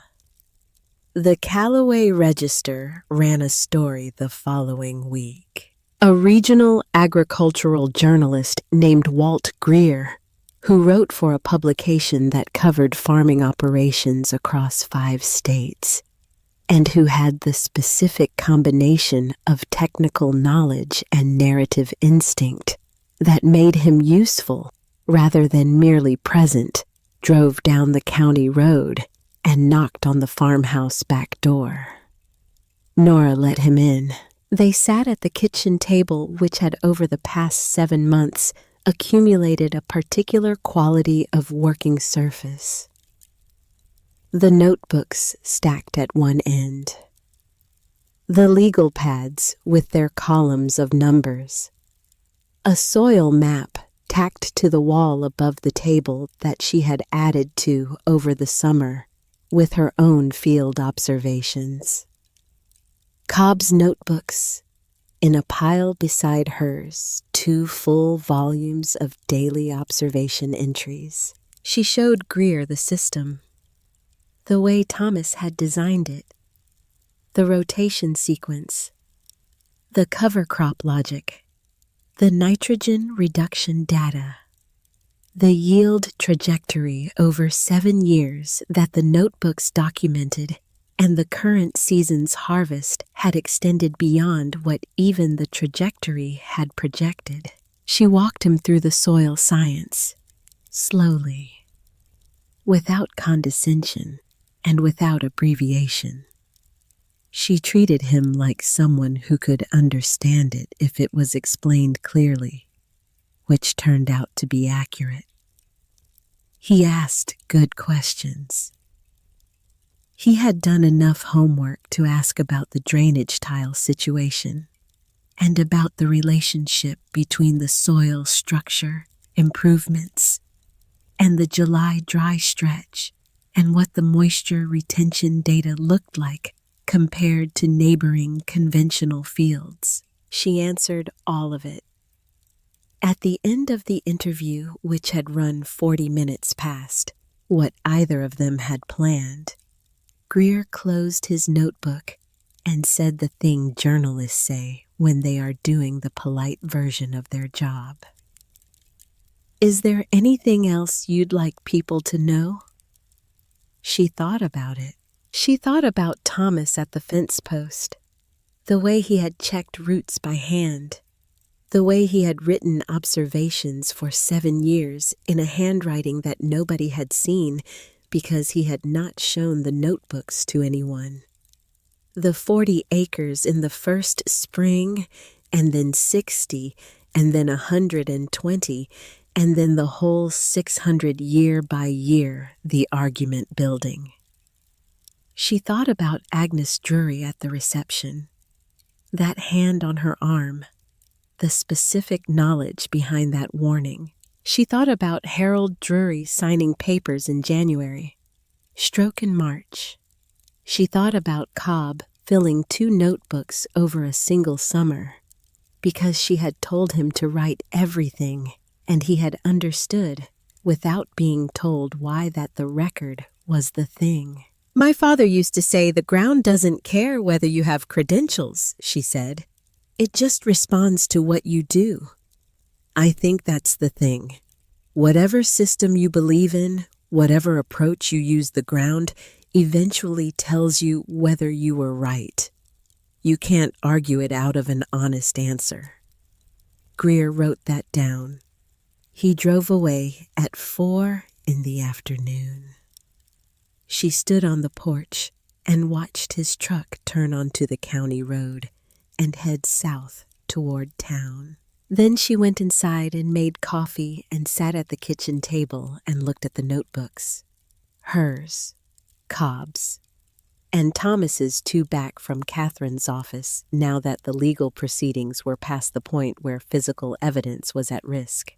The Callaway Register ran a story the following week. A regional agricultural journalist named Walt Greer, who wrote for a publication that covered farming operations across 5 states, and who had the specific combination of technical knowledge and narrative instinct that made him useful rather than merely present, drove down the county road and knocked on the farmhouse back door. Nora let him in. They sat at the kitchen table, which had over the past 7 months accumulated a particular quality of working surface. The notebooks stacked at one end. The legal pads with their columns of numbers. A soil map tacked to the wall above the table that she had added to over the summer with her own field observations. Cobb's notebooks, in a pile beside hers, 2 full volumes of daily observation entries. She showed Greer the system, the way Thomas had designed it, the rotation sequence, the cover crop logic, the nitrogen reduction data, the yield trajectory over 7 years that the notebooks documented, and the current season's harvest had extended beyond what even the trajectory had projected. She walked him through the soil science, slowly, without condescension and without abbreviation. She treated him like someone who could understand it if it was explained clearly, which turned out to be accurate. He asked good questions. He had done enough homework to ask about the drainage tile situation and about the relationship between the soil structure improvements and the July dry stretch and what the moisture retention data looked like compared to neighboring conventional fields. She answered all of it. At the end of the interview, which had run 40 minutes past what either of them had planned, Greer closed his notebook and said the thing journalists say when they are doing the polite version of their job. "Is there anything else you'd like people to know?" She thought about it. She thought about Thomas at the fence post, the way he had checked roots by hand, The way he had written observations for 7 years in a handwriting that nobody had seen because he had not shown the notebooks to anyone. The 40 acres in the first spring, and then 60, and then 120, and then the whole 600 year by year, the argument building. She thought about Agnes Drury at the reception. That hand on her arm, the specific knowledge behind that warning. She thought about Harold Drury signing papers in January, Stroke in March. She thought about Cobb filling 2 notebooks over a single summer because she had told him to write everything, and he had understood without being told why that the record was the thing. My father used to say the ground doesn't care whether you have credentials, she said. It just responds to what you do. I think that's the thing. Whatever system you believe in, whatever approach you use, the ground eventually tells you whether you were right. You can't argue it out of an honest answer. Greer wrote that down. He drove away at 4 in the afternoon. She stood on the porch and watched his truck turn onto the county road and head south toward town. Then she went inside and made coffee and sat at the kitchen table and looked at the notebooks. Hers, Cobb's, and Thomas's 2 back from Catherine's office now that the legal proceedings were past the point where physical evidence was at risk.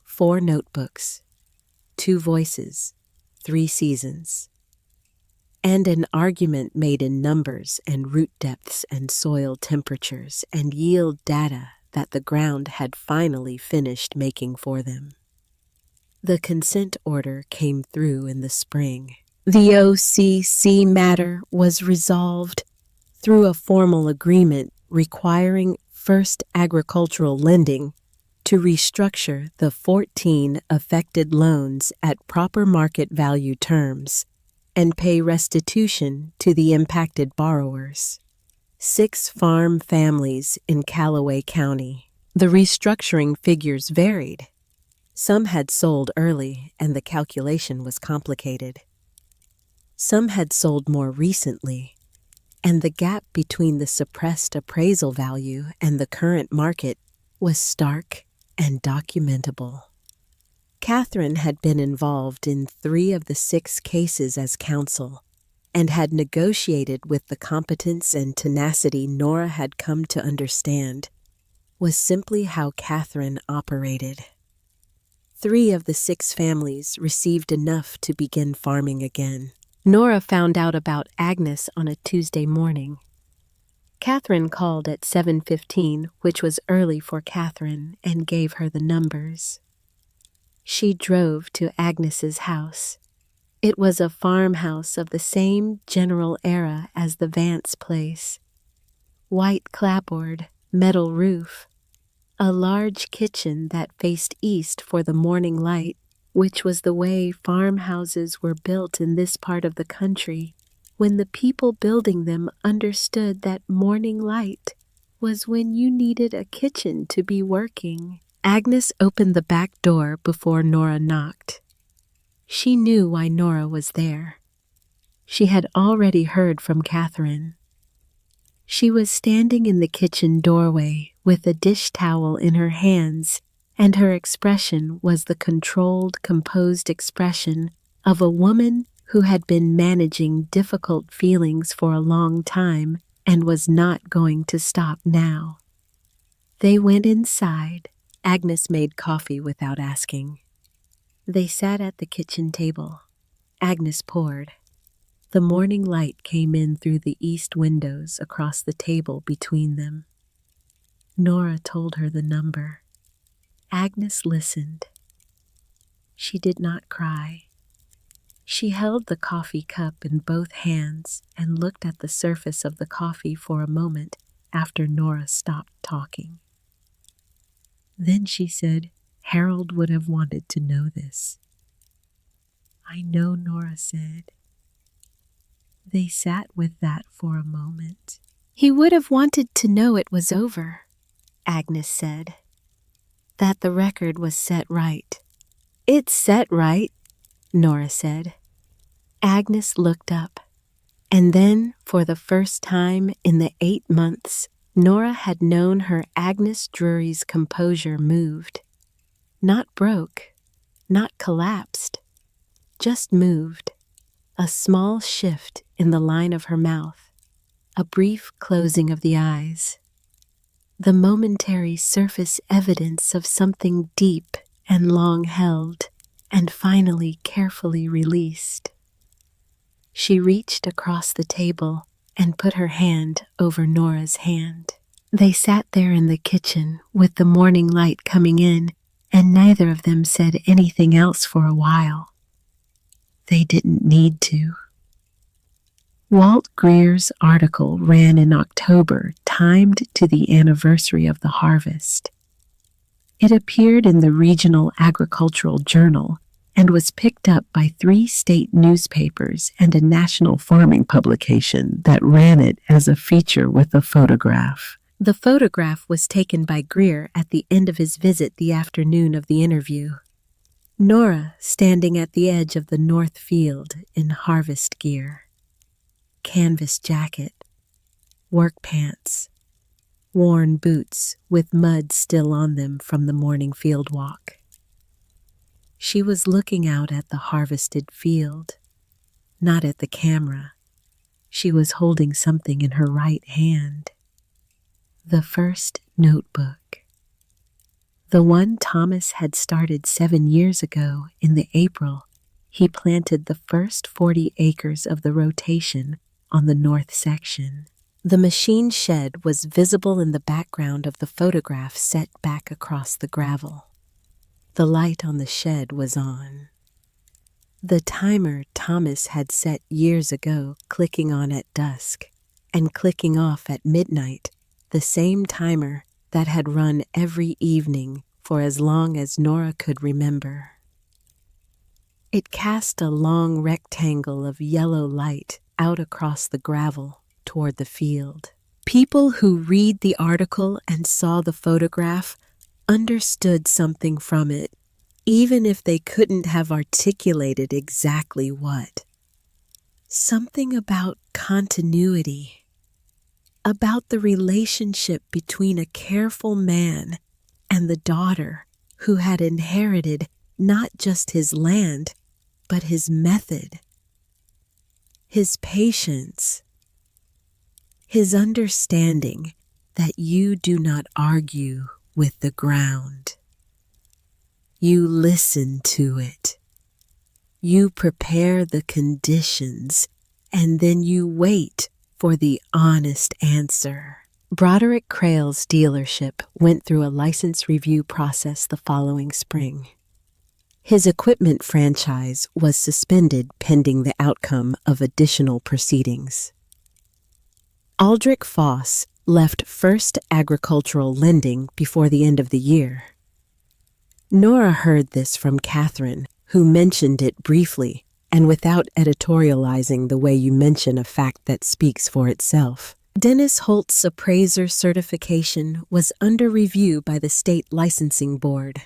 4 notebooks, 2 voices, 3 seasons, and an argument made in numbers and root depths and soil temperatures and yield data that the ground had finally finished making for them. The consent order came through in the spring. The OCC matter was resolved through a formal agreement requiring First Agricultural Lending to restructure the 14 affected loans at proper market value terms and pay restitution to the impacted borrowers. 6 farm families in Callaway County. The restructuring figures varied. Some had sold early and the calculation was complicated. Some had sold more recently, and the gap between the suppressed appraisal value and the current market was stark and documentable. Catherine had been involved in 3 of the 6 cases as counsel and had negotiated with the competence and tenacity Nora had come to understand was simply how Catherine operated. 3 of the 6 families received enough to begin farming again. Nora found out about Agnes on a Tuesday morning. Catherine called at 7:15, which was early for Catherine, and gave her the numbers. She drove to Agnes's house. It was a farmhouse of the same general era as the Vance place. White clapboard, metal roof, a large kitchen that faced east for the morning light, which was the way farmhouses were built in this part of the country when the people building them understood that morning light was when you needed a kitchen to be working. Agnes opened the back door before Nora knocked. She knew why Nora was there. She had already heard from Catherine. She was standing in the kitchen doorway with a dish towel in her hands, and her expression was the controlled, composed expression of a woman who had been managing difficult feelings for a long time and was not going to stop now. They went inside. Agnes made coffee without asking. They sat at the kitchen table. Agnes poured. The morning light came in through the east windows across the table between them. Nora told her the number. Agnes listened. She did not cry. She held the coffee cup in both hands and looked at the surface of the coffee for a moment after Nora stopped talking. Then she said, Harold would have wanted to know this. I know, Nora said. They sat with that for a moment. He would have wanted to know it was over. Agnes said. That the record was set right. It's set right, Nora said. Agnes looked up, and then, for the first time in the 8 months, Nora had known her Agnes Drury's composure moved. Not broke, not collapsed, just moved. A small shift in the line of her mouth, a brief closing of the eyes. The momentary surface evidence of something deep and long held, and finally carefully released. She reached across the table and put her hand over Nora's hand. They sat there in the kitchen with the morning light coming in, and neither of them said anything else for a while. They didn't need to. Walt Greer's article ran in October, timed to the anniversary of the harvest. It appeared in the Regional Agricultural Journal and was picked up by 3 state newspapers and a national farming publication that ran it as a feature with a photograph. The photograph was taken by Greer at the end of his visit the afternoon of the interview. Nora standing at the edge of the north field in harvest gear. Canvas jacket, work pants, worn boots with mud still on them from the morning field walk. She was looking out at the harvested field, not at the camera. She was holding something in her right hand. The first notebook. The one Thomas had started 7 years ago in the April. He planted the first 40 acres of the rotation on the north section. The machine shed was visible in the background of the photograph set back across the gravel. The light on the shed was on. The timer Thomas had set years ago clicking on at dusk and clicking off at midnight, the same timer that had run every evening for as long as Nora could remember. It cast a long rectangle of yellow light out across the gravel toward the field. People who read the article and saw the photograph understood something from it, even if they couldn't have articulated exactly what. Something about continuity, about the relationship between a careful man and the daughter who had inherited not just his land, but his method, his patience, his understanding that you do not argue with the ground. You listen to it. You prepare the conditions, and then you wait for the honest answer. Broderick Crail's dealership went through a license review process the following spring. His equipment franchise was suspended pending the outcome of additional proceedings. Aldrich Foss left First Agricultural Lending before the end of the year. Nora heard this from Catherine, who mentioned it briefly and without editorializing the way you mention a fact that speaks for itself. Dennis Holt's appraiser certification was under review by the state licensing board.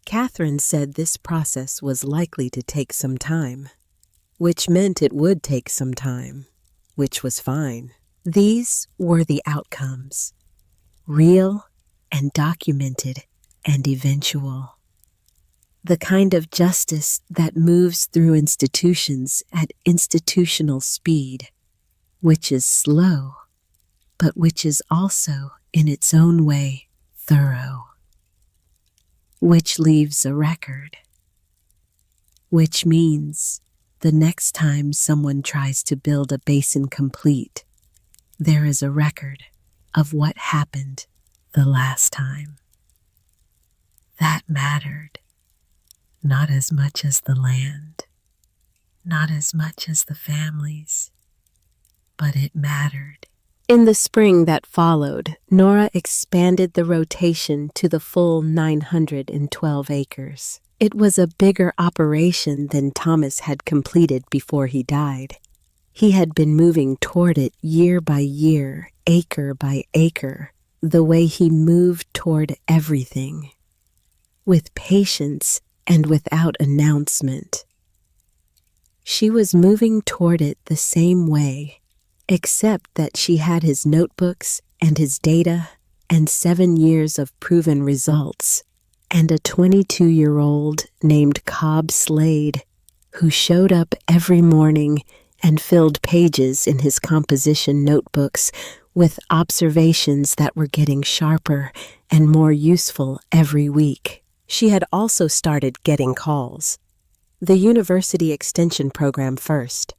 Catherine said this process was likely to take some time, which meant it would take some time, which was fine. These were the outcomes, real and documented and eventual. The kind of justice that moves through institutions at institutional speed, which is slow, but which is also, in its own way, thorough. Which leaves a record. Which means the next time someone tries to build a basin complete, there is a record of what happened the last time. That mattered. Not as much as the land, not as much as the families, but it mattered. In the spring that followed, Nora expanded the rotation to the full 912 acres. It was a bigger operation than Thomas had completed before he died. He had been moving toward it year by year, acre by acre, the way he moved toward everything, with patience and without announcement. She was moving toward it the same way, except that she had his notebooks and his data and 7 years of proven results, and a 22-year-old named Cobb Slade who showed up every morning and filled pages in his composition notebooks with observations that were getting sharper and more useful every week. She had also started getting calls. The university extension program first.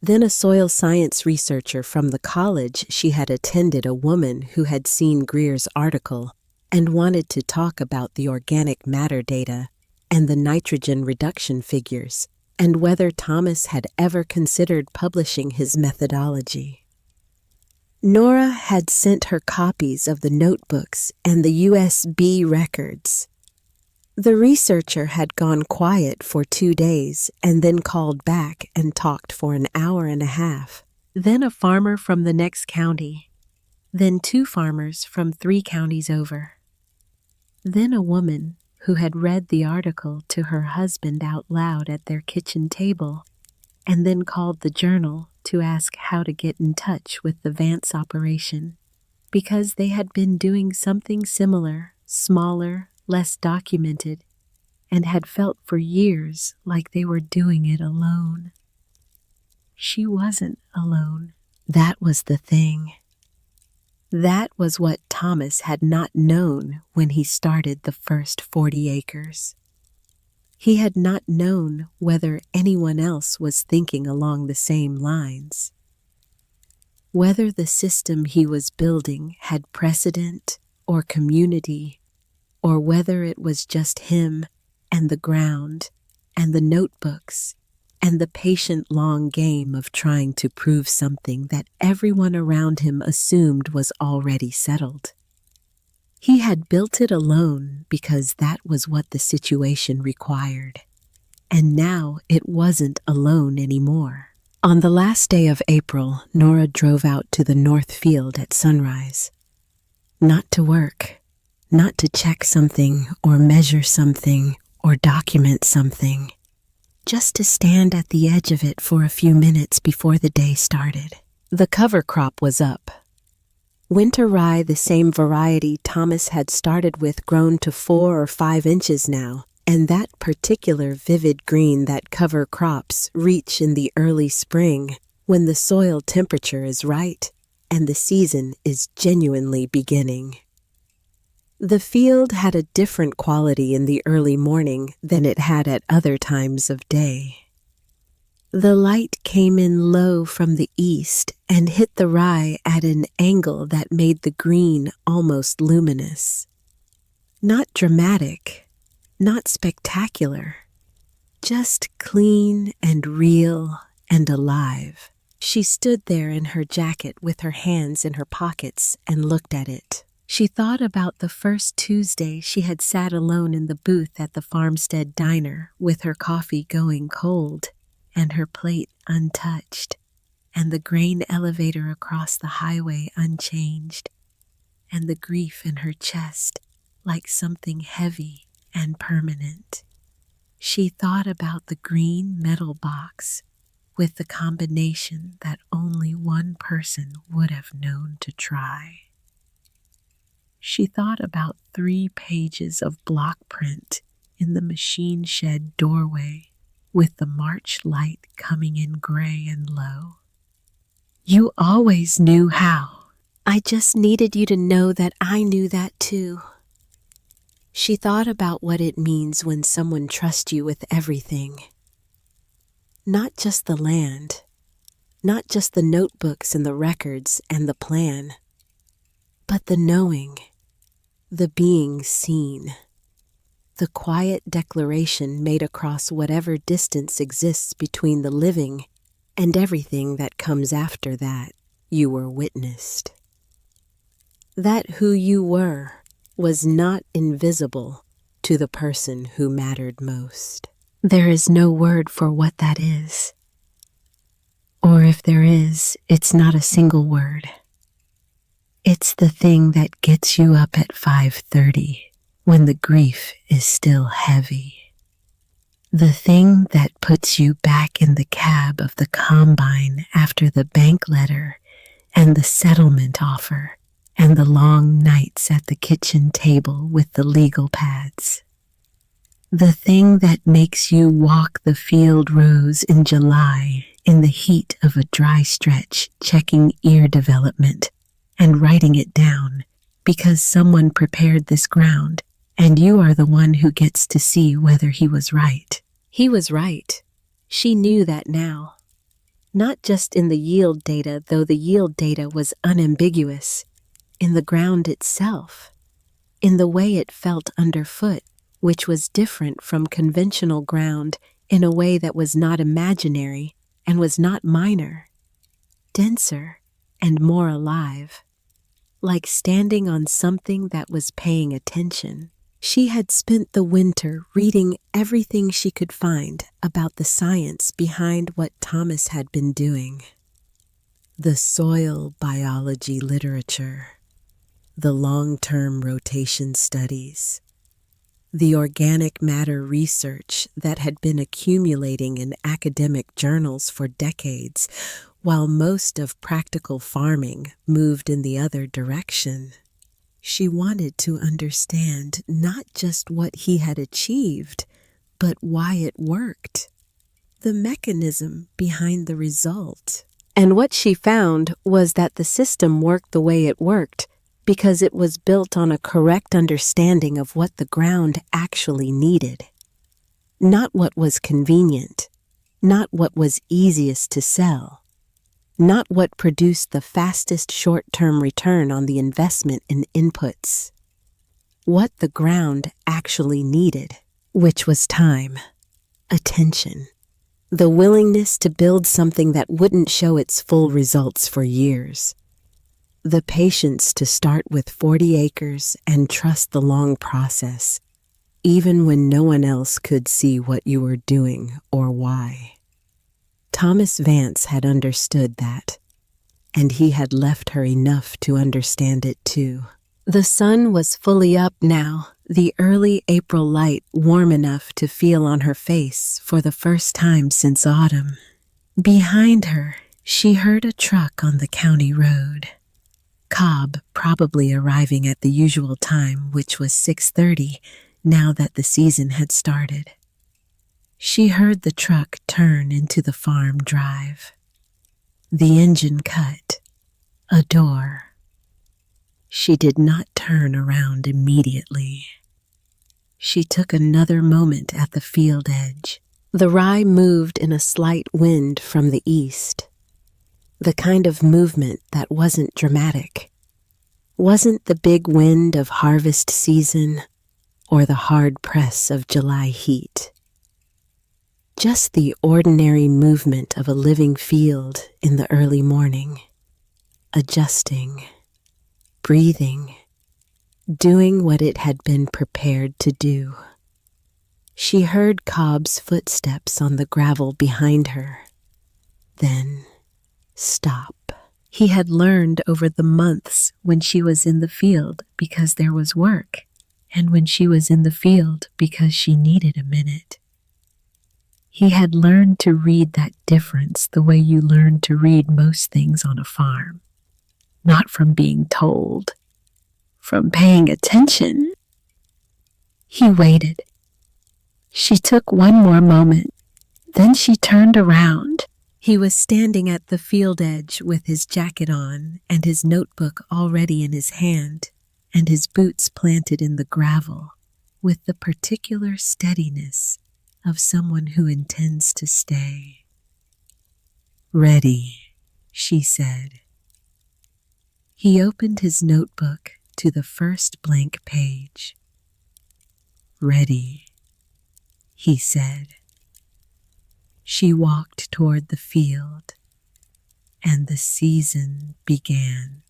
Then a soil science researcher from the college she had attended, a woman who had seen Greer's article and wanted to talk about the organic matter data and the nitrogen reduction figures, and whether Thomas had ever considered publishing his methodology. Nora had sent her copies of the notebooks and the USB records. The researcher had gone quiet for 2 days and then called back and talked for an hour and a half. Then a farmer from the next county. Then 2 farmers from 3 counties over. Then a woman who had read the article to her husband out loud at their kitchen table, and then called the journal to ask how to get in touch with the Vance operation, because they had been doing something similar, smaller, less documented, and had felt for years like they were doing it alone. She wasn't alone. That was the thing. That was what Thomas had not known when he started the first 40 acres. He had not known whether anyone else was thinking along the same lines, whether the system he was building had precedent or community, or whether it was just him and the ground and the notebooks and the patient long game of trying to prove something that everyone around him assumed was already settled. He had built it alone because that was what the situation required, and now it wasn't alone anymore. On the last day of April, Nora drove out to the north field at sunrise. Not to work, not to check something or measure something or document something, just to stand at the edge of it for a few minutes before the day started. The cover crop was up. Winter rye, the same variety Thomas had started with, grown to 4 or 5 inches now, and that particular vivid green that cover crops reach in the early spring when the soil temperature is right and the season is genuinely beginning. The field had a different quality in the early morning than it had at other times of day. The light came in low from the east and hit the rye at an angle that made the green almost luminous. Not dramatic, not spectacular, just clean and real and alive. She stood there in her jacket with her hands in her pockets and looked at it. She thought about the first Tuesday she had sat alone in the booth at the farmstead diner with her coffee going cold and her plate untouched, and the grain elevator across the highway unchanged, and the grief in her chest like something heavy and permanent. She thought about the green metal box with the combination that only one person would have known to try. She thought about 3 pages of block print in the machine shed doorway with the March light coming in gray and low. You always knew how. I just needed you to know that I knew that too. She thought about what it means when someone trusts you with everything. Not just the land, not just the notebooks and the records and the plan, but the knowing, the being seen, the quiet declaration made across whatever distance exists between the living and everything that comes after that. You were witnessed. That who you were was not invisible to the person who mattered most. There is no word for what that is. Or if there is, it's not a single word. It's the thing that gets you up at 5:30 when the grief is still heavy. The thing that puts you back in the cab of the combine after the bank letter and the settlement offer and the long nights at the kitchen table with the legal pads. The thing that makes you walk the field rows in July in the heat of a dry stretch, checking ear development and writing it down because someone prepared this ground and you are the one who gets to see whether he was right. He was right. She knew that now. Not just in the yield data, though the yield data was unambiguous, in the ground itself, in the way it felt underfoot, which was different from conventional ground in a way that was not imaginary and was not minor, denser and more alive, like standing on something that was paying attention. She had spent the winter reading everything she could find about the science behind what Thomas had been doing. The soil biology literature, the long-term rotation studies, the organic matter research that had been accumulating in academic journals for decades, while most of practical farming moved in the other direction. She wanted to understand not just what he had achieved, but why it worked, the mechanism behind the result. And what she found was that the system worked the way it worked because it was built on a correct understanding of what the ground actually needed. Not what was convenient, not what was easiest to sell, not what produced the fastest short-term return on the investment in inputs. What the ground actually needed, which was time, attention, the willingness to build something that wouldn't show its full results for years, the patience to start with 40 acres and trust the long process, even when no one else could see what you were doing or why. Thomas Vance had understood that, and he had left her enough to understand it too. The sun was fully up now, the early April light warm enough to feel on her face for the first time since autumn. Behind her, she heard a truck on the county road. Cobb probably arriving at the usual time, which was 6:30, now that the season had started. She heard the truck turn into the farm drive. The engine cut. A door. She did not turn around immediately. She took another moment at the field edge. The rye moved in a slight wind from the east. The kind of movement that wasn't dramatic. Wasn't the big wind of harvest season or the hard press of July heat. Just the ordinary movement of a living field in the early morning, adjusting, breathing, doing what it had been prepared to do. She heard Cobb's footsteps on the gravel behind her. Then stop. He had learned over the months when she was in the field because there was work, and when she was in the field because she needed a minute. He had learned to read that difference the way you learn to read most things on a farm. Not from being told, from paying attention. He waited. She took one more moment, then she turned around. He was standing at the field edge with his jacket on and his notebook already in his hand and his boots planted in the gravel with the particular steadiness of someone who intends to stay. "Ready," she said. He opened his notebook to the first blank page. "Ready," he said. She walked toward the field, and the season began.